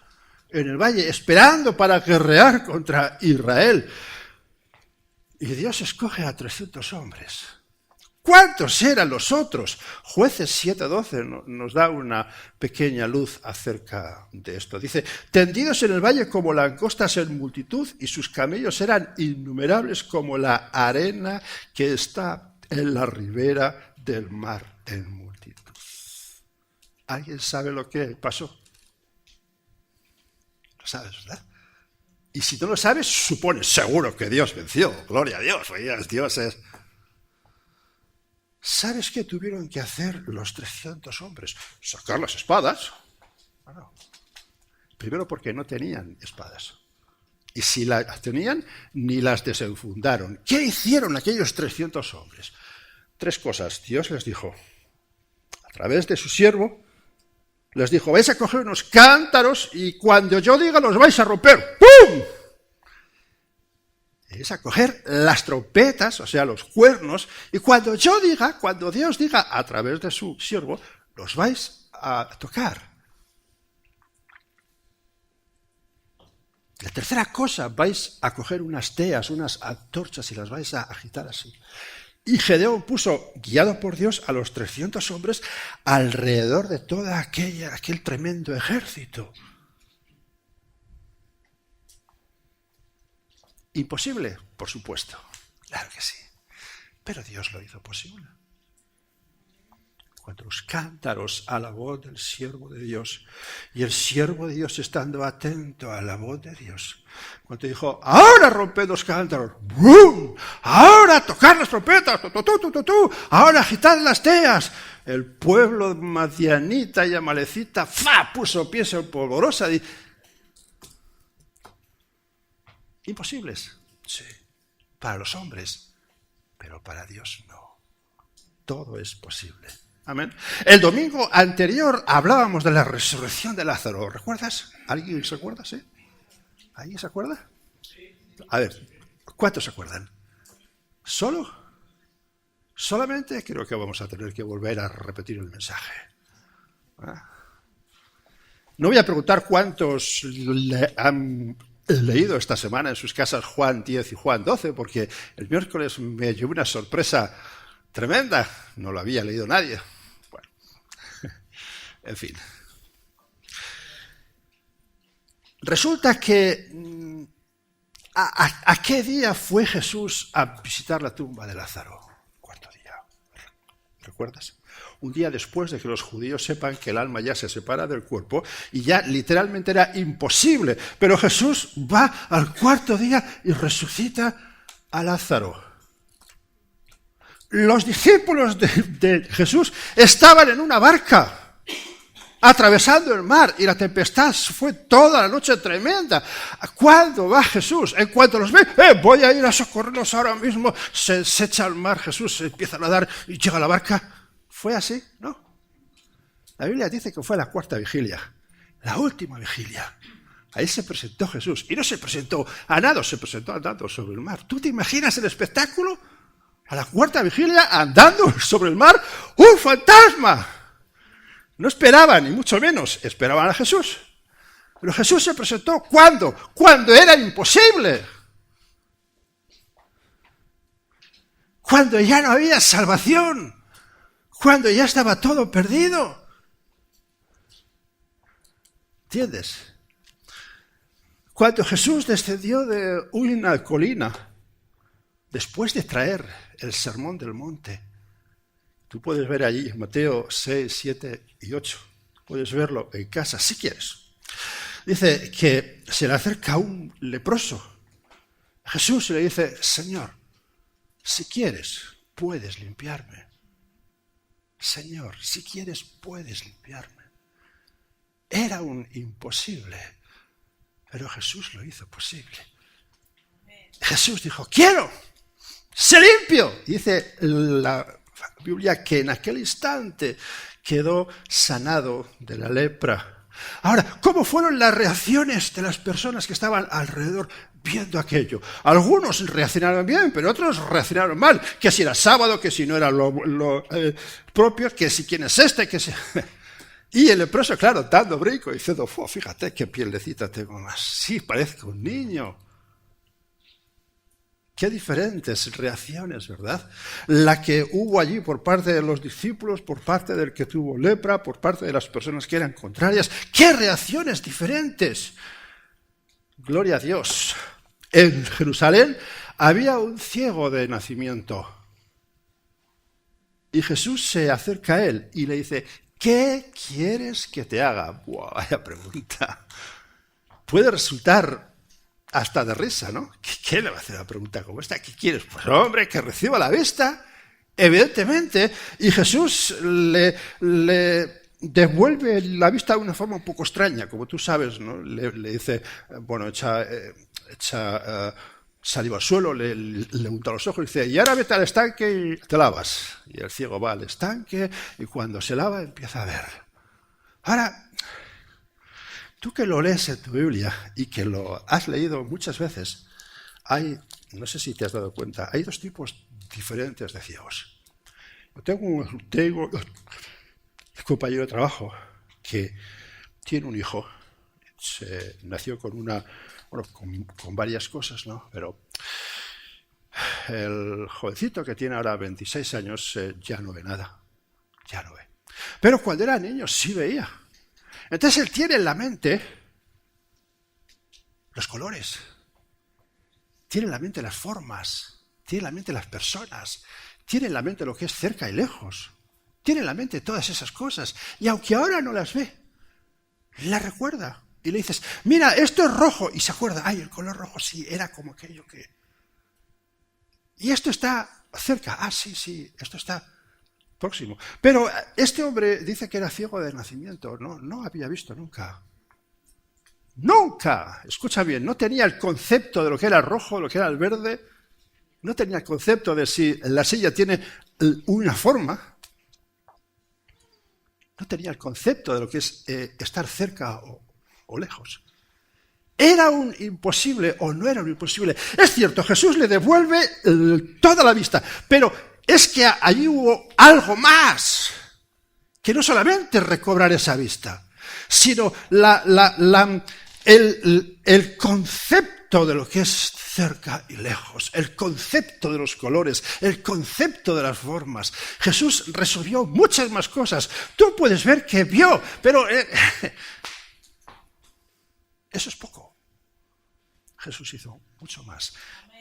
[SPEAKER 1] en el valle, esperando para guerrear contra Israel. Y Dios escoge a 300 hombres. ¿Cuántos eran los otros? Jueces 7:12 nos da una pequeña luz acerca de esto. Dice, tendidos en el valle como langostas en multitud, y sus camellos eran innumerables como la arena que está en la ribera del mar en multitud. ¿Alguien sabe lo que pasó? Lo sabes, ¿verdad? Y si no lo sabes, supones seguro que Dios venció. Gloria a Dios, Dios es... ¿Sabes qué tuvieron que hacer los 300 hombres? Sacar las espadas. Bueno, primero porque no tenían espadas. Y si las tenían, ni las desenfundaron. ¿Qué hicieron aquellos 300 hombres? 3 cosas. Dios les dijo, a través de su siervo, les dijo, vais a coger unos cántaros y cuando yo diga los vais a romper. ¡Pum! Es a coger las trompetas, o sea, los cuernos, y cuando Dios diga a través de su siervo, los vais a tocar. La tercera cosa, vais a coger unas teas, unas antorchas y las vais a agitar así. Y Gedeón puso, guiado por Dios, a los 300 hombres alrededor de todo aquel tremendo ejército. ¿Imposible? Por supuesto. Claro que sí. Pero Dios lo hizo posible. Cuando los cántaros a la voz del siervo de Dios, y el siervo de Dios estando atento a la voz de Dios, cuando dijo, ahora romped los cántaros, ¡bum! Ahora tocar las trompetas, ahora agitad las teas, el pueblo madianita y amalecita, puso pies en polvorosa. Imposibles, sí, para los hombres, pero para Dios no. Todo es posible. Amén. El domingo anterior hablábamos de la resurrección de Lázaro. ¿Recuerdas? ¿Alguien se acuerda? ¿Sí? ¿Alguien se acuerda? A ver, ¿cuántos se acuerdan? ¿Solamente? Creo que vamos a tener que volver a repetir el mensaje. No voy a preguntar cuántos han leído esta semana en sus casas Juan 10 y Juan 12, porque el miércoles me llevó una sorpresa tremenda. No lo había leído nadie. Bueno, en fin. Resulta que ¿a qué día fue Jesús a visitar la tumba de Lázaro? Cuarto día. ¿Recuerdas? Un día después de que los judíos sepan que el alma ya se separa del cuerpo y ya literalmente era imposible. Pero Jesús va al cuarto día y resucita a Lázaro. Los discípulos de Jesús estaban en una barca atravesando el mar y la tempestad fue toda la noche tremenda. ¿Cuándo va Jesús? En cuanto los ve, voy a ir a socorrerlos ahora mismo. Se echa al mar Jesús, se empieza a nadar y llega a la barca. ¿Fue así? No. La Biblia dice que fue la cuarta vigilia, la última vigilia. Ahí se presentó Jesús. Y no se presentó a nado, se presentó andando sobre el mar. ¿Tú te imaginas el espectáculo? A la cuarta vigilia andando sobre el mar, ¡un fantasma! No esperaban, ni mucho menos, esperaban a Jesús. Pero Jesús se presentó, ¿cuándo? Cuando era imposible. Cuando ya no había salvación. Cuando ya estaba todo perdido. ¿Entiendes? Cuando Jesús descendió de una colina, después de traer el sermón del monte, tú puedes ver allí Mateo 6, 7 y 8. Puedes verlo en casa si quieres. Dice que se le acerca un leproso. Jesús le dice, Señor, si quieres, puedes limpiarme. Señor, si quieres, puedes limpiarme. Era un imposible, pero Jesús lo hizo posible. Jesús dijo, quiero, sé limpio. Dice la Biblia que en aquel instante quedó sanado de la lepra. Ahora, ¿cómo fueron las reacciones de las personas que estaban alrededor viendo aquello? Algunos reaccionaron bien, pero otros reaccionaron mal. Que si era sábado, que si no era lo propio, que si quién es este, que si... Y el leproso, claro, dando brinco, diciendo, fíjate qué pielecita tengo más. Sí, parezco un niño. Qué diferentes reacciones, ¿verdad? La que hubo allí por parte de los discípulos, por parte del que tuvo lepra, por parte de las personas que eran contrarias. ¡Qué reacciones diferentes! Gloria a Dios. En Jerusalén había un ciego de nacimiento. Y Jesús se acerca a él y le dice, ¿qué quieres que te haga? ¡Buah, vaya pregunta! Puede resultar hasta de risa, ¿no? ¿Qué le va a hacer una pregunta como esta? ¿Qué quieres? Pues hombre, que reciba la vista, evidentemente. Y Jesús le devuelve la vista de una forma un poco extraña, como tú sabes, ¿no? Le dice, bueno, echa saliva al suelo, le unta los ojos y dice, y ahora vete al estanque y te lavas. Y el ciego va al estanque y cuando se lava empieza a ver. Ahora, tú que lo lees en tu Biblia y que lo has leído muchas veces, no sé si te has dado cuenta, hay dos tipos diferentes de ciegos. Yo tengo un compañero de trabajo que tiene un hijo, nació con con varias cosas, ¿no? Pero el jovencito que tiene ahora 26 años ya no ve nada, ya no ve. Pero cuando era niño sí veía. Entonces él tiene en la mente los colores, tiene en la mente las formas, tiene en la mente las personas, tiene en la mente lo que es cerca y lejos, tiene en la mente todas esas cosas. Y aunque ahora no las ve, las recuerda. Y le dices, mira, esto es rojo. Y se acuerda, ay, el color rojo sí, era como aquello que... Y esto está cerca, sí, esto está próximo. Pero este hombre dice que era ciego de nacimiento, no había visto nunca. Nunca, escucha bien, no tenía el concepto de lo que era el rojo, lo que era el verde, no tenía el concepto de si la silla tiene una forma, no tenía el concepto de lo que es estar cerca o lejos. ¿Era un imposible o no era un imposible? Es cierto, Jesús le devuelve toda la vista, pero es que allí hubo algo más que no solamente recobrar esa vista, sino el concepto de lo que es cerca y lejos, el concepto de los colores, el concepto de las formas. Jesús resolvió muchas más cosas. Tú puedes ver que vio, pero eso es poco. Jesús hizo mucho más.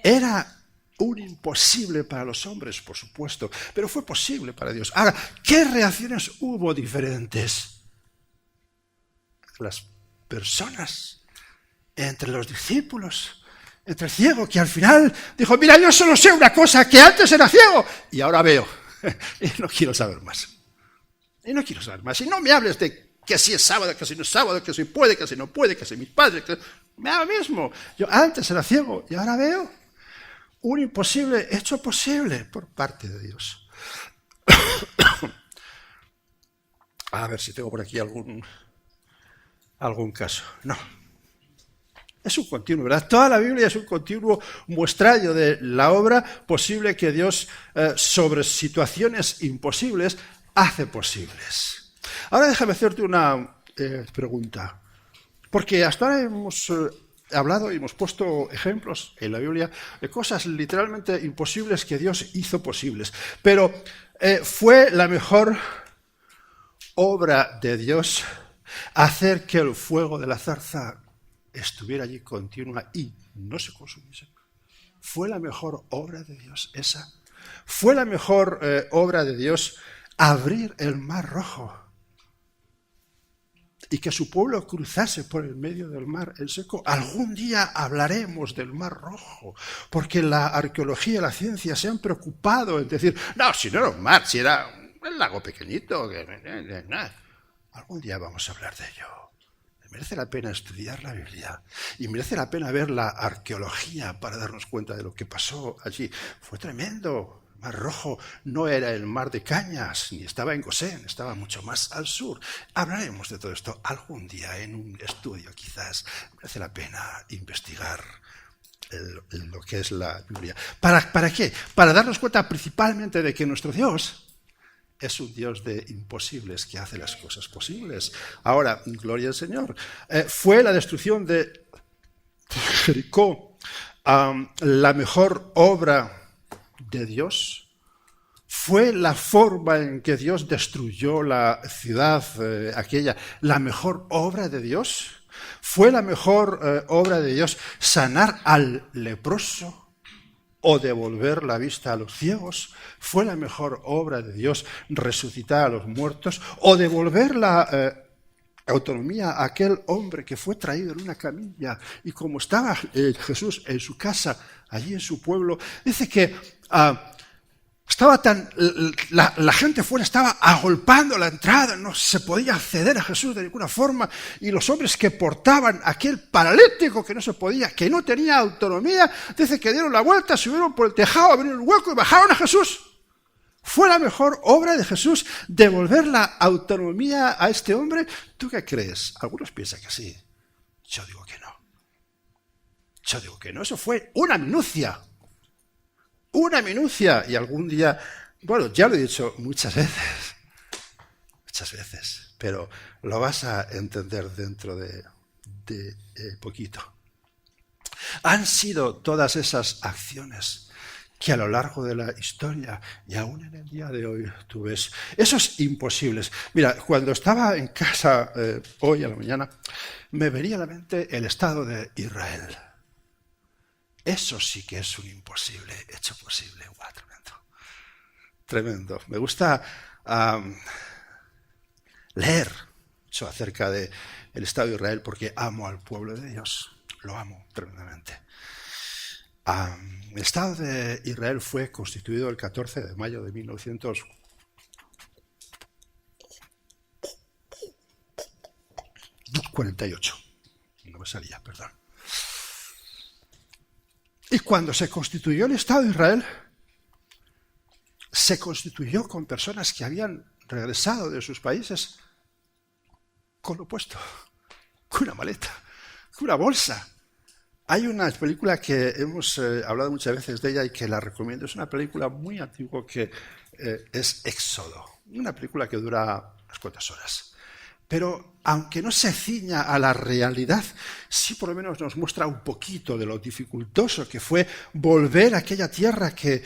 [SPEAKER 1] Era un imposible para los hombres, por supuesto, pero fue posible para Dios. Ahora, ¿qué reacciones hubo diferentes? Las personas, entre los discípulos, entre el ciego, que al final dijo, mira, yo solo sé una cosa, que antes era ciego y ahora veo. Y no quiero saber más. Y no quiero saber más. Y no me hables de que si es sábado, que si no es sábado, que si puede, que si no puede, que si mis padres, que me da lo mismo. Yo antes era ciego y ahora veo. Un imposible hecho posible por parte de Dios. A ver si tengo por aquí algún caso. No. Es un continuo, ¿verdad? Toda la Biblia es un continuo muestrario de la obra posible que Dios sobre situaciones imposibles hace posibles. Ahora déjame hacerte una pregunta. Porque hasta ahora hemos hablado y hemos puesto ejemplos en la Biblia de cosas literalmente imposibles que Dios hizo posibles. Pero ¿fue la mejor obra de Dios hacer que el fuego de la zarza estuviera allí continua y no se consumiese? ¿Fue la mejor obra de Dios esa? ¿Fue la mejor obra de Dios abrir el Mar Rojo y que su pueblo cruzase por el medio del mar en seco? Algún día hablaremos del Mar Rojo, porque la arqueología y la ciencia se han preocupado en decir, no, si no era un mar, si era un lago pequeñito. Algún día vamos a hablar de ello. Merece la pena estudiar la Biblia y merece la pena ver la arqueología para darnos cuenta de lo que pasó allí. Fue tremendo. El Mar Rojo no era el mar de Cañas, ni estaba en Gosén, estaba mucho más al sur. Hablaremos de todo esto algún día en un estudio, quizás. Merece la pena investigar lo que es la Biblia. ¿Para qué? Para darnos cuenta principalmente de que nuestro Dios es un Dios de imposibles que hace las cosas posibles. Ahora, gloria al Señor. ¿Fue la destrucción de Jericó la mejor obra de Dios? ¿Fue la forma en que Dios destruyó la ciudad aquella la mejor obra de Dios? ¿Fue la mejor obra de Dios sanar al leproso o devolver la vista a los ciegos? ¿Fue la mejor obra de Dios resucitar a los muertos o devolver la autonomía a aquel hombre que fue traído en una camilla y como estaba Jesús en su casa, allí en su pueblo, dice que estaba la gente fuera estaba agolpando la entrada, no se podía acceder a Jesús de ninguna forma, y los hombres que portaban aquel paralítico que no se podía, que no tenía autonomía, dice que dieron la vuelta, subieron por el tejado, abrieron un hueco y bajaron a Jesús. ¿Fue la mejor obra de Jesús devolver la autonomía a este hombre? ¿Tú qué crees? Algunos piensan que sí. Yo digo que no. Yo digo que no. Eso fue una minucia. Una minucia. Y algún día, bueno, ya lo he dicho muchas veces, pero lo vas a entender dentro de poquito. Han sido todas esas acciones que a lo largo de la historia y aún en el día de hoy tú ves esos imposibles. Mira, cuando estaba en casa hoy a la mañana, me venía a la mente el Estado de Israel. Eso sí que es un imposible hecho posible. ¡Wow! Tremendo. Tremendo. Me gusta leer mucho acerca del Estado de Israel porque amo al pueblo de Dios. Lo amo tremendamente. El Estado de Israel fue constituido el 14 de mayo de 1948. No me salía, perdón. Y cuando se constituyó el Estado de Israel, se constituyó con personas que habían regresado de sus países con lo puesto, con una maleta, con una bolsa. Hay una película que hemos hablado muchas veces de ella y que la recomiendo. Es una película muy antigua que es Éxodo, una película que dura unas cuantas horas. Pero aunque no se ciña a la realidad, sí por lo menos nos muestra un poquito de lo dificultoso que fue volver a aquella tierra que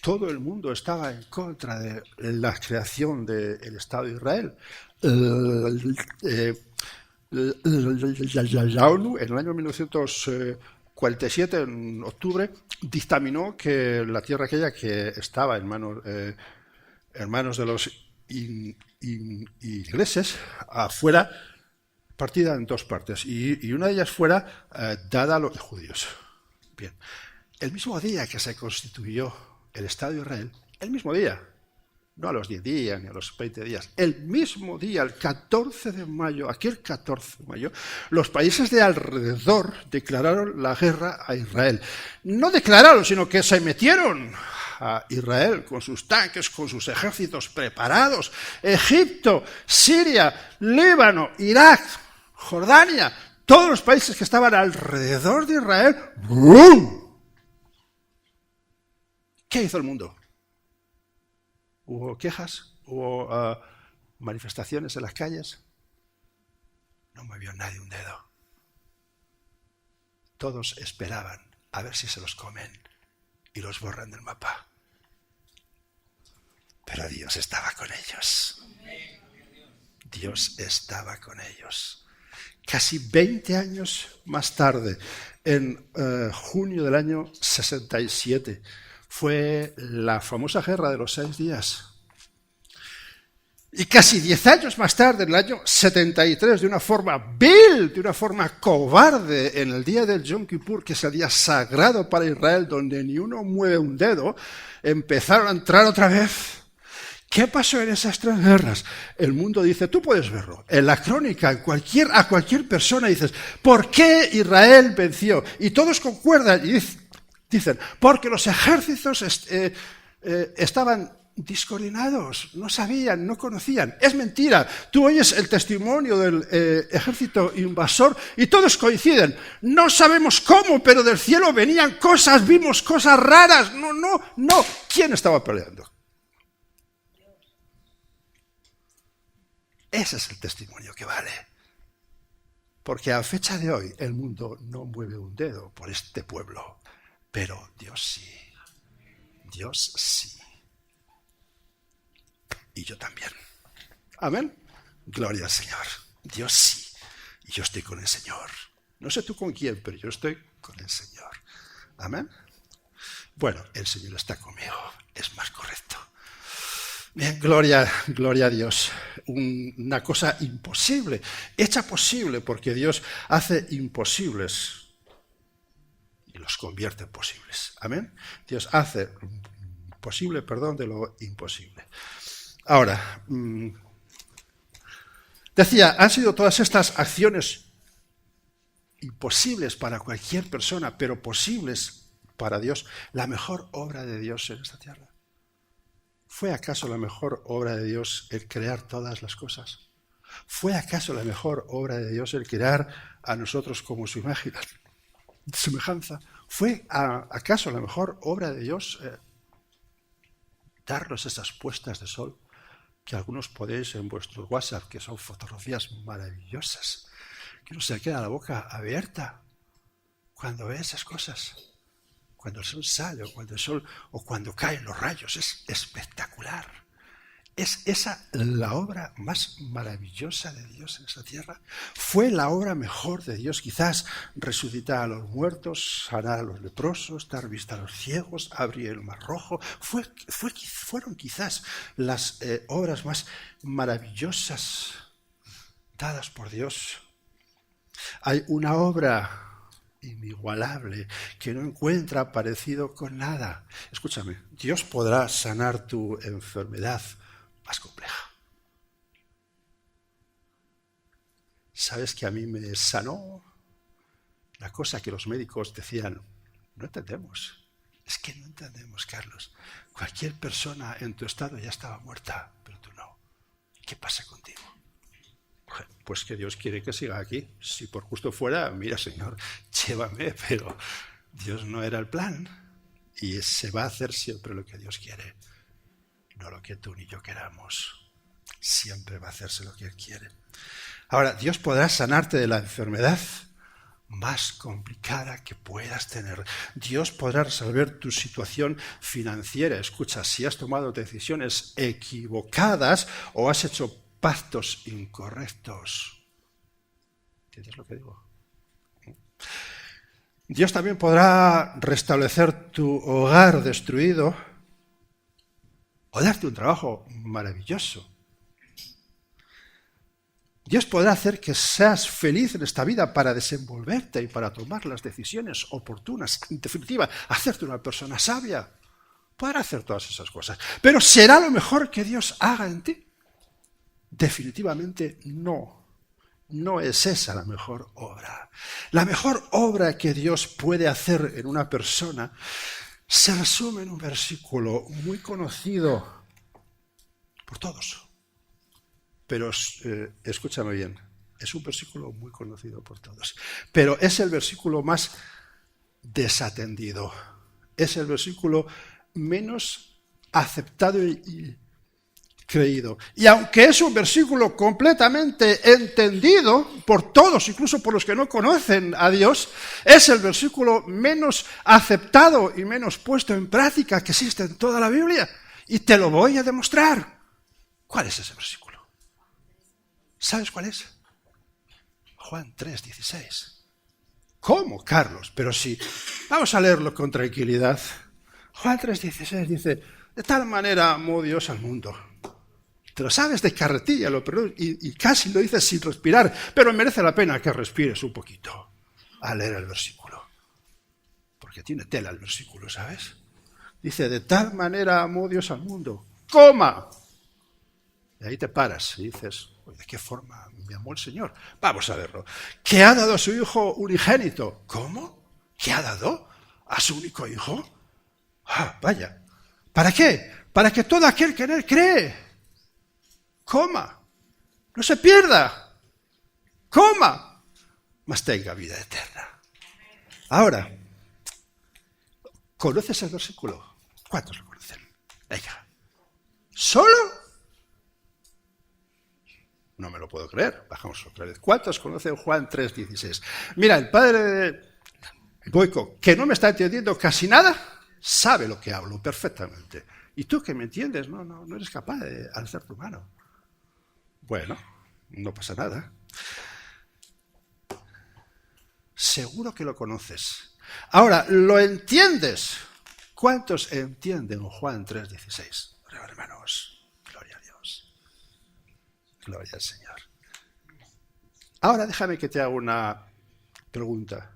[SPEAKER 1] todo el mundo estaba en contra de la creación del Estado de Israel. La ONU en el año 1947, en octubre, dictaminó que la tierra aquella que estaba en manos de los ingleses fuera partida en dos partes y una de ellas fuera dada a los judíos. Bien, el mismo día que se constituyó el Estado de Israel, el mismo día, no a los 10 días ni a los 20 días, el mismo día, el 14 de mayo, aquel 14 de mayo, los países de alrededor declararon la guerra a Israel. No declararon, sino que se metieron a Israel con sus tanques, con sus ejércitos preparados. Egipto, Siria, Líbano, Irak, Jordania, todos los países que estaban alrededor de Israel. ¡Bum! ¿Qué hizo el mundo? ¿Hubo quejas? ¿Hubo manifestaciones en las calles? No movió nadie un dedo. Todos esperaban a ver si se los comen y los borran del mapa. Pero Dios estaba con ellos. Dios estaba con ellos. Casi 20 años más tarde, en junio del año 67, fue la famosa guerra de los 6 días. Y casi 10 años más tarde, en el año 73, de una forma vil, de una forma cobarde, en el día del Yom Kippur, que es el día sagrado para Israel, donde ni uno mueve un dedo, empezaron a entrar otra vez. ¿Qué pasó en esas 3 guerras? El mundo dice, tú puedes verlo, en la crónica, a cualquier persona dices, ¿por qué Israel venció? Y todos concuerdan y dicen, porque los ejércitos estaban discoordinados, no sabían, no conocían. Es mentira. Tú oyes el testimonio del ejército invasor y todos coinciden. No sabemos cómo, pero del cielo venían cosas, vimos cosas raras. No. ¿Quién estaba peleando? Ese es el testimonio que vale. Porque a fecha de hoy el mundo no mueve un dedo por este pueblo. Pero Dios sí. Dios sí. Y yo también. Amén. Gloria al Señor. Dios sí. Y yo estoy con el Señor. No sé tú con quién, pero yo estoy con el Señor. Amén. Bueno, el Señor está conmigo. Es más correcto. Bien, gloria a Dios. Una cosa imposible. Hecha posible porque Dios hace imposibles y los convierte en posibles. Amén. Dios hace posible, de lo imposible. Ahora, decía, han sido todas estas acciones imposibles para cualquier persona, pero posibles para Dios, la mejor obra de Dios en esta tierra. ¿Fue acaso la mejor obra de Dios el crear todas las cosas? ¿Fue acaso la mejor obra de Dios el crear a nosotros como su imagen, semejanza? ¿Fue acaso la mejor obra de Dios darnos esas puestas de sol que algunos podéis en vuestros WhatsApp, que son fotografías maravillosas, que uno se queda la boca abierta cuando ve esas cosas? Cuando el sol sale o cuando caen los rayos, es espectacular. ¿Es esa la obra más maravillosa de Dios en esta tierra? ¿Fue la obra mejor de Dios quizás resucitar a los muertos, sanar a los leprosos, dar vista a los ciegos, abrir el mar rojo? ¿Fueron quizás las obras más maravillosas dadas por Dios? Hay una obra inigualable que no encuentra parecido con nada. Escúchame, Dios podrá sanar tu enfermedad más compleja. ¿Sabes que a mí me sanó la cosa que los médicos decían? No entendemos. Es que no entendemos, Carlos. Cualquier persona en tu estado ya estaba muerta, pero tú no. ¿Qué pasa contigo? Pues que Dios quiere que siga aquí. Si por justo fuera, mira, Señor, llévame, pero Dios no era el plan. Y se va a hacer siempre lo que Dios quiere, no lo que tú ni yo queramos. Siempre va a hacerse lo que Él quiere. Ahora, Dios podrá sanarte de la enfermedad más complicada que puedas tener. Dios podrá resolver tu situación financiera. Escucha, si has tomado decisiones equivocadas o has hecho pactos incorrectos. ¿Entiendes lo que digo? Dios también podrá restablecer tu hogar destruido o darte un trabajo maravilloso. Dios podrá hacer que seas feliz en esta vida para desenvolverte y para tomar las decisiones oportunas. En definitiva, hacerte una persona sabia. Podrá hacer todas esas cosas. ¿Pero será lo mejor que Dios haga en ti? Definitivamente no. No es esa la mejor obra. La mejor obra que Dios puede hacer en una persona se resume en un versículo muy conocido por todos. Pero escúchame bien, es un versículo muy conocido por todos. Pero es el versículo más desatendido. Es el versículo menos aceptado y creído. Y aunque es un versículo completamente entendido por todos, incluso por los que no conocen a Dios, es el versículo menos aceptado y menos puesto en práctica que existe en toda la Biblia. Y te lo voy a demostrar. ¿Cuál es ese versículo? ¿Sabes cuál es? Juan 3:16. ¿Cómo, Carlos? Pero sí. Vamos a leerlo con tranquilidad. Juan 3:16 dice, de tal manera amó Dios al mundo. Te lo sabes de carretilla, y casi lo dices sin respirar, pero merece la pena que respires un poquito al leer el versículo. Porque tiene tela el versículo, ¿sabes? Dice, de tal manera amó Dios al mundo. ¡Coma! Y ahí te paras y dices, ¿de qué forma me amó el Señor? Vamos a verlo. Que ha dado a su Hijo unigénito. ¿Cómo? ¿Qué ha dado a su único Hijo? Ah, vaya. ¿Para qué? Para que todo aquel que en Él cree, coma, no se pierda, coma, mas tenga vida eterna. Ahora, ¿conoces el versículo? ¿Cuántos lo conocen? Venga. ¿Solo? No me lo puedo creer. Bajamos otra vez. ¿Cuántos conocen Juan 3:16? Mira, el padre de Boico, que no me está entendiendo casi nada, sabe lo que hablo perfectamente. Y tú que me entiendes, no eres capaz de alzar tu mano. Bueno, no pasa nada. Seguro que lo conoces. Ahora, ¿lo entiendes? ¿Cuántos entienden Juan 3:16? Hermanos, gloria a Dios. Gloria al Señor. Ahora déjame que te haga una pregunta.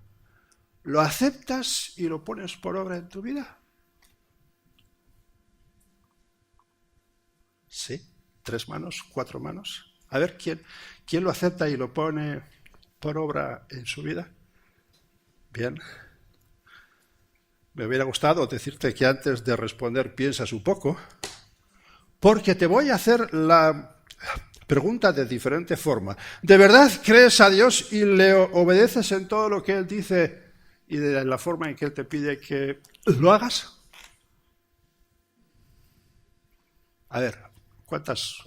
[SPEAKER 1] ¿Lo aceptas y lo pones por obra en tu vida? ¿Sí? 3 manos, 4 manos. A ver, ¿quién lo acepta y lo pone por obra en su vida? Bien. Me hubiera gustado decirte que antes de responder piensas un poco, porque te voy a hacer la pregunta de diferente forma. ¿De verdad crees a Dios y le obedeces en todo lo que Él dice y de la forma en que Él te pide que lo hagas? A ver, ¿cuántas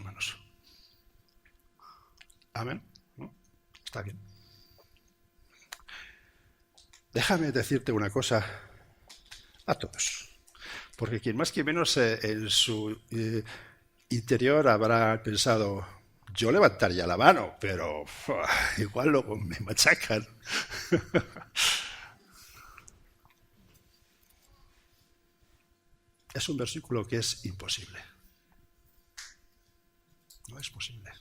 [SPEAKER 1] manos? Amén. ¿No? Está bien. Déjame decirte una cosa a todos, porque quien más que menos en su interior habrá pensado, yo levantaría la mano, pero igual luego me machacan. Es un versículo que es imposible. No es posible.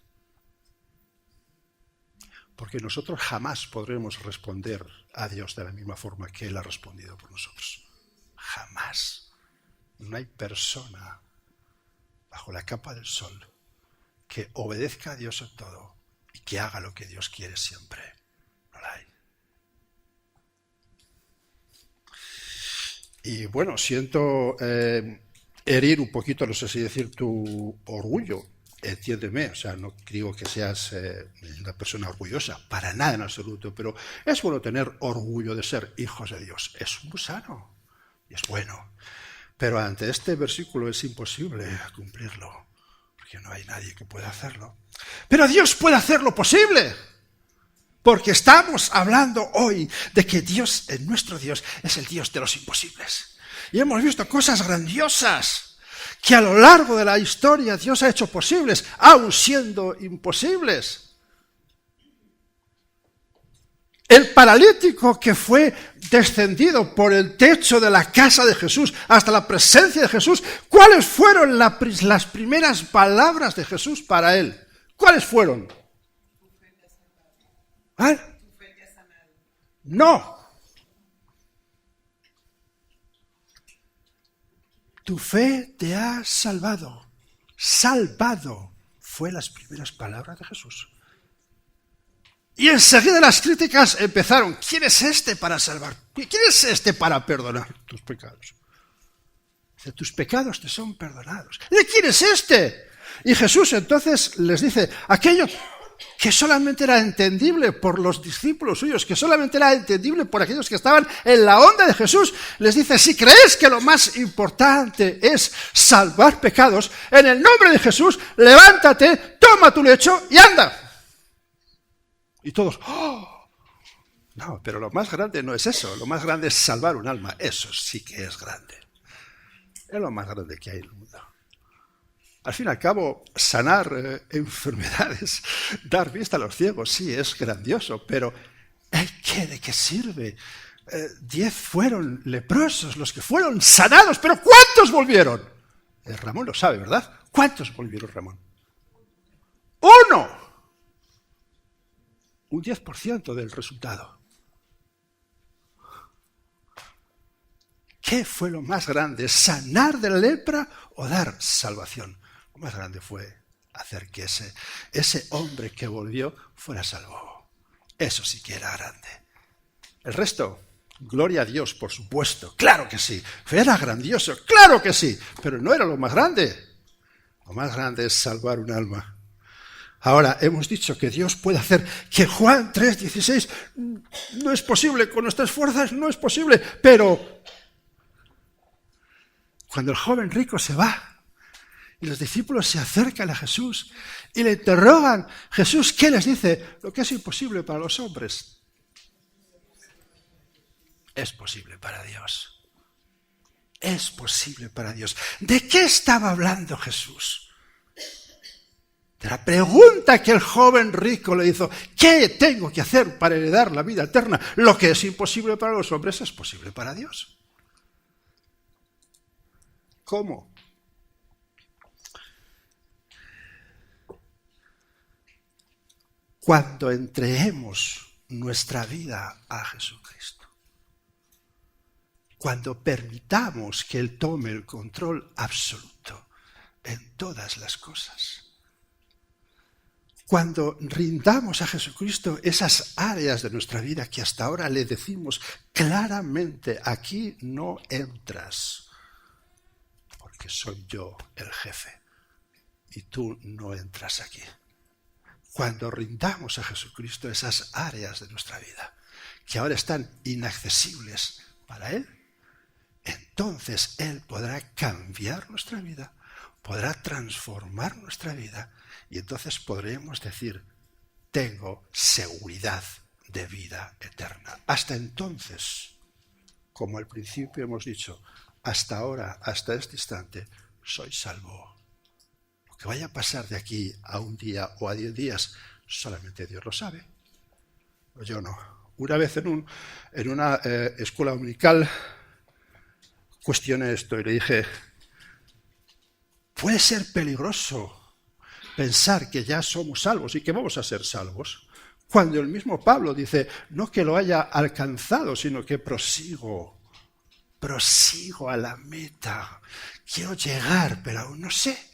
[SPEAKER 1] Porque nosotros jamás podremos responder a Dios de la misma forma que Él ha respondido por nosotros. Jamás. No hay persona bajo la capa del sol que obedezca a Dios en todo y que haga lo que Dios quiere siempre. No la hay. Y bueno, siento herir un poquito, no sé si decir, tu orgullo. Entiéndeme, o sea, no digo que seas una persona orgullosa, para nada en absoluto, pero es bueno tener orgullo de ser hijos de Dios. Es muy sano. y es bueno. Pero ante este versículo es imposible cumplirlo, porque no hay nadie que pueda hacerlo. Pero Dios puede hacer lo posible, porque estamos hablando hoy de que Dios, nuestro Dios, es el Dios de los imposibles. Y hemos visto cosas grandiosas que a lo largo de la historia Dios ha hecho posibles, aun siendo imposibles. El paralítico que fue descendido por el techo de la casa de Jesús hasta la presencia de Jesús, ¿cuáles fueron las primeras palabras de Jesús para él? ¿Cuáles fueron? ¿Ah? No. Tu fe te ha salvado. Salvado fue las primeras palabras de Jesús. Y enseguida las críticas empezaron. ¿Quién es este para salvar? ¿Quién es este para perdonar tus pecados? Dice, tus pecados te son perdonados. ¿De quién es este? Y Jesús entonces les dice, aquello que solamente era entendible por los discípulos suyos, que solamente era entendible por aquellos que estaban en la onda de Jesús, les dice, si creéis que lo más importante es salvar pecados, en el nombre de Jesús, levántate, toma tu lecho y anda. Y todos, ¡oh! No, pero lo más grande no es eso, lo más grande es salvar un alma, eso sí que es grande. Es lo más grande que hay en el mundo. Al fin y al cabo, sanar enfermedades, dar vista a los ciegos, sí, es grandioso, pero ¿de qué sirve? 10 fueron leprosos los que fueron sanados, pero ¿cuántos volvieron? Ramón lo sabe, ¿verdad? ¿Cuántos volvieron, Ramón? ¡1! Un 10% del resultado. ¿Qué fue lo más grande? ¿Sanar de la lepra o dar salvación? Lo más grande fue hacer que ese hombre que volvió fuera salvo. Eso sí que era grande. El resto, gloria a Dios, por supuesto. Claro que sí. Era grandioso, claro que sí. Pero no era lo más grande. Lo más grande es salvar un alma. Ahora, hemos dicho que Dios puede hacer que Juan 3:16 no es posible, con nuestras fuerzas no es posible, pero cuando el joven rico se va y los discípulos se acercan a Jesús y le interrogan, Jesús, ¿qué les dice? Lo que es imposible para los hombres es posible para Dios. Es posible para Dios. ¿De qué estaba hablando Jesús? De la pregunta que el joven rico le hizo, ¿qué tengo que hacer para heredar la vida eterna? Lo que es imposible para los hombres es posible para Dios. ¿Cómo? Cuando entreguemos nuestra vida a Jesucristo. Cuando permitamos que Él tome el control absoluto en todas las cosas. Cuando rindamos a Jesucristo esas áreas de nuestra vida que hasta ahora le decimos claramente, aquí no entras, porque soy yo el jefe y tú no entras aquí. Cuando rindamos a Jesucristo esas áreas de nuestra vida que ahora están inaccesibles para Él, entonces Él podrá cambiar nuestra vida, podrá transformar nuestra vida. Y entonces podremos decir, tengo seguridad de vida eterna. Hasta entonces, como al principio hemos dicho, hasta ahora, hasta este instante, soy salvo. Lo que vaya a pasar de aquí a un día o a 10 días, solamente Dios lo sabe. Yo no. Una vez en una escuela dominical cuestioné esto y le dije, puede ser peligroso pensar que ya somos salvos y que vamos a ser salvos, cuando el mismo Pablo dice, no que lo haya alcanzado, sino que prosigo a la meta, quiero llegar, pero aún no sé,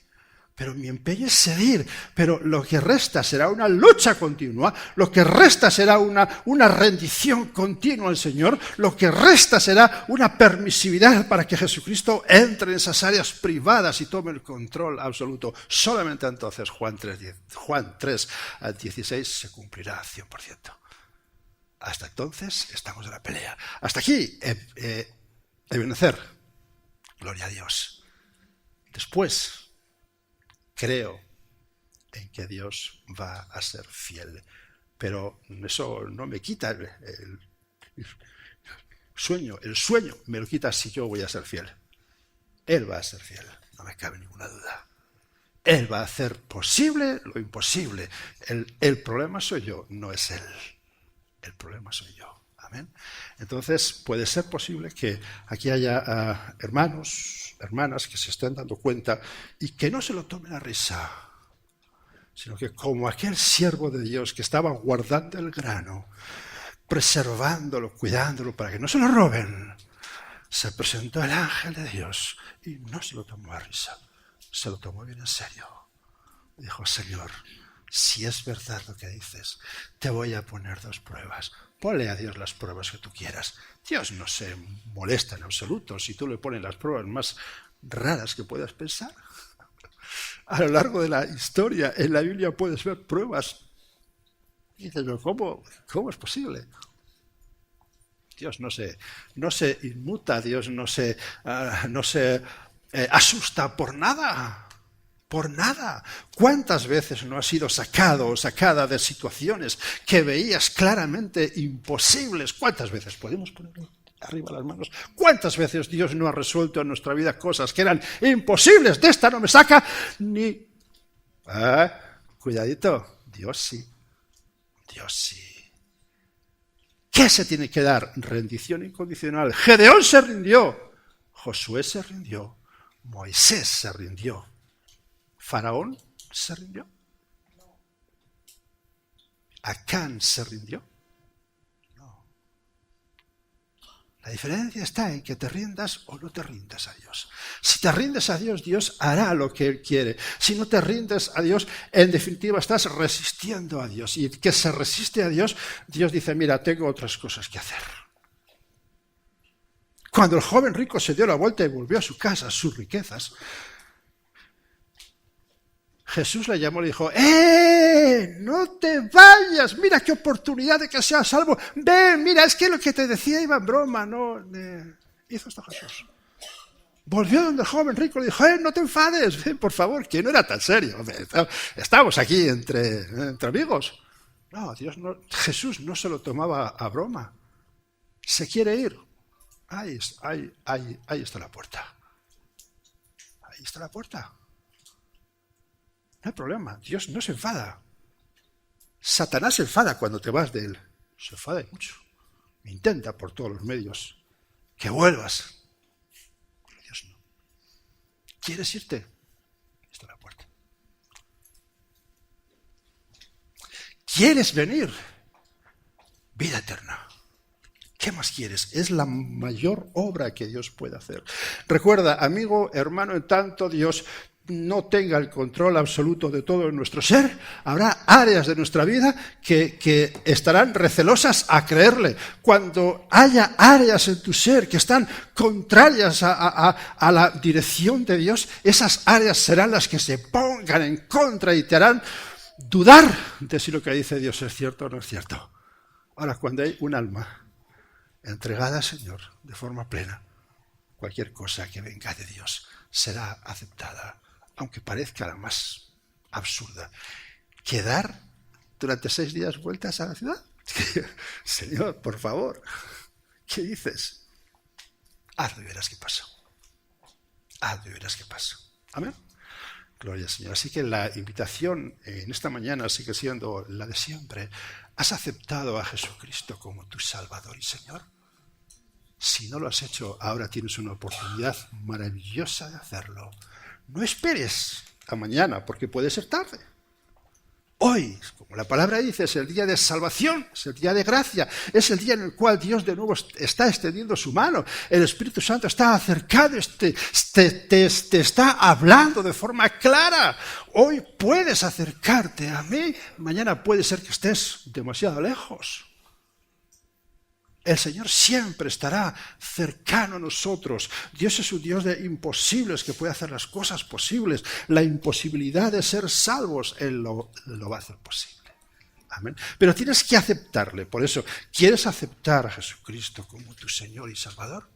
[SPEAKER 1] pero mi empeño es seguir, pero lo que resta será una lucha continua, lo que resta será una rendición continua al Señor, lo que resta será una permisividad para que Jesucristo entre en esas áreas privadas y tome el control absoluto. Solamente entonces Juan 3:16 se cumplirá 100%. Hasta entonces estamos en la pelea. Hasta aquí Ebenezer, gloria a Dios. Después, creo en que Dios va a ser fiel. Pero eso no me quita el sueño. El sueño me lo quita si yo voy a ser fiel. Él va a ser fiel, no me cabe ninguna duda. Él va a hacer posible lo imposible. El problema soy yo, no es Él. El problema soy yo. Amén. Entonces puede ser posible que aquí haya hermanos, hermanas que se estén dando cuenta y que no se lo tomen a risa, sino que como aquel siervo de Dios que estaba guardando el grano, preservándolo, cuidándolo para que no se lo roben, se presentó el ángel de Dios y no se lo tomó a risa, se lo tomó bien en serio. Dijo: Señor, si es verdad lo que dices, te voy a poner 2 pruebas. Ponle a Dios las pruebas que tú quieras. Dios no se molesta en absoluto si tú le pones las pruebas más raras que puedas pensar. A lo largo de la historia, en la Biblia puedes ver pruebas. Y dices: ¿cómo es posible? Dios no se inmuta, Dios no se asusta por nada. Por nada. ¿Cuántas veces no has sido sacado o sacada de situaciones que veías claramente imposibles? ¿Cuántas veces podemos poner arriba las manos? ¿Cuántas veces Dios no ha resuelto en nuestra vida cosas que eran imposibles? De esta no me saca ni... cuidadito. Dios sí. Dios sí. ¿Qué se tiene que dar? Rendición incondicional. Gedeón se rindió. Josué se rindió. Moisés se rindió. ¿Faraón se rindió? ¿Acán se rindió? No. La diferencia está en que te rindas o no te rindas a Dios. Si te rindes a Dios, Dios hará lo que Él quiere. Si no te rindes a Dios, en definitiva estás resistiendo a Dios. Y el que se resiste a Dios, Dios dice: mira, tengo otras cosas que hacer. Cuando el joven rico se dio la vuelta y volvió a su casa, a sus riquezas, Jesús le llamó y le dijo: no te vayas, mira qué oportunidad de que seas salvo. Ven, mira, es que lo que te decía iba en broma, ¿no? Hizo esto Jesús. Volvió donde el joven rico y le dijo: no te enfades, ven, por favor, que no era tan serio. Estamos aquí entre amigos. No, Jesús no se lo tomaba a broma. ¿Se quiere ir? Ahí está la puerta. Ahí está la puerta. No hay problema, Dios no se enfada. Satanás se enfada cuando te vas de él. Se enfada mucho. Intenta por todos los medios que vuelvas. Pero Dios no. ¿Quieres irte? Ahí está la puerta. ¿Quieres venir? Vida eterna. ¿Qué más quieres? Es la mayor obra que Dios puede hacer. Recuerda, amigo, hermano, en tanto Dios no tenga el control absoluto de todo nuestro ser, habrá áreas de nuestra vida que estarán recelosas a creerle. Cuando haya áreas en tu ser que están contrarias a la dirección de Dios, esas áreas serán las que se pongan en contra y te harán dudar de si lo que dice Dios es cierto o no es cierto. Ahora, cuando hay un alma entregada al Señor de forma plena, cualquier cosa que venga de Dios será aceptada, aunque parezca la más absurda. ¿Quedar durante 6 días vueltas a la ciudad? Señor, por favor, ¿qué dices? Hazlo y verás qué pasa. Hazlo y verás qué pasa. Amén. Gloria al Señor. Así que la invitación en esta mañana sigue siendo la de siempre. ¿Has aceptado a Jesucristo como tu Salvador y Señor? Si no lo has hecho, ahora tienes una oportunidad maravillosa de hacerlo. No esperes a mañana, porque puede ser tarde. Hoy, como la palabra dice, es el día de salvación, es el día de gracia, es el día en el cual Dios de nuevo está extendiendo su mano. El Espíritu Santo está acercado, te está hablando de forma clara. Hoy puedes acercarte a mí, mañana puede ser que estés demasiado lejos. El Señor siempre estará cercano a nosotros. Dios es un Dios de imposibles que puede hacer las cosas posibles. La imposibilidad de ser salvos, Él lo va a hacer posible. Amén. Pero tienes que aceptarle. Por eso, ¿quieres aceptar a Jesucristo como tu Señor y Salvador?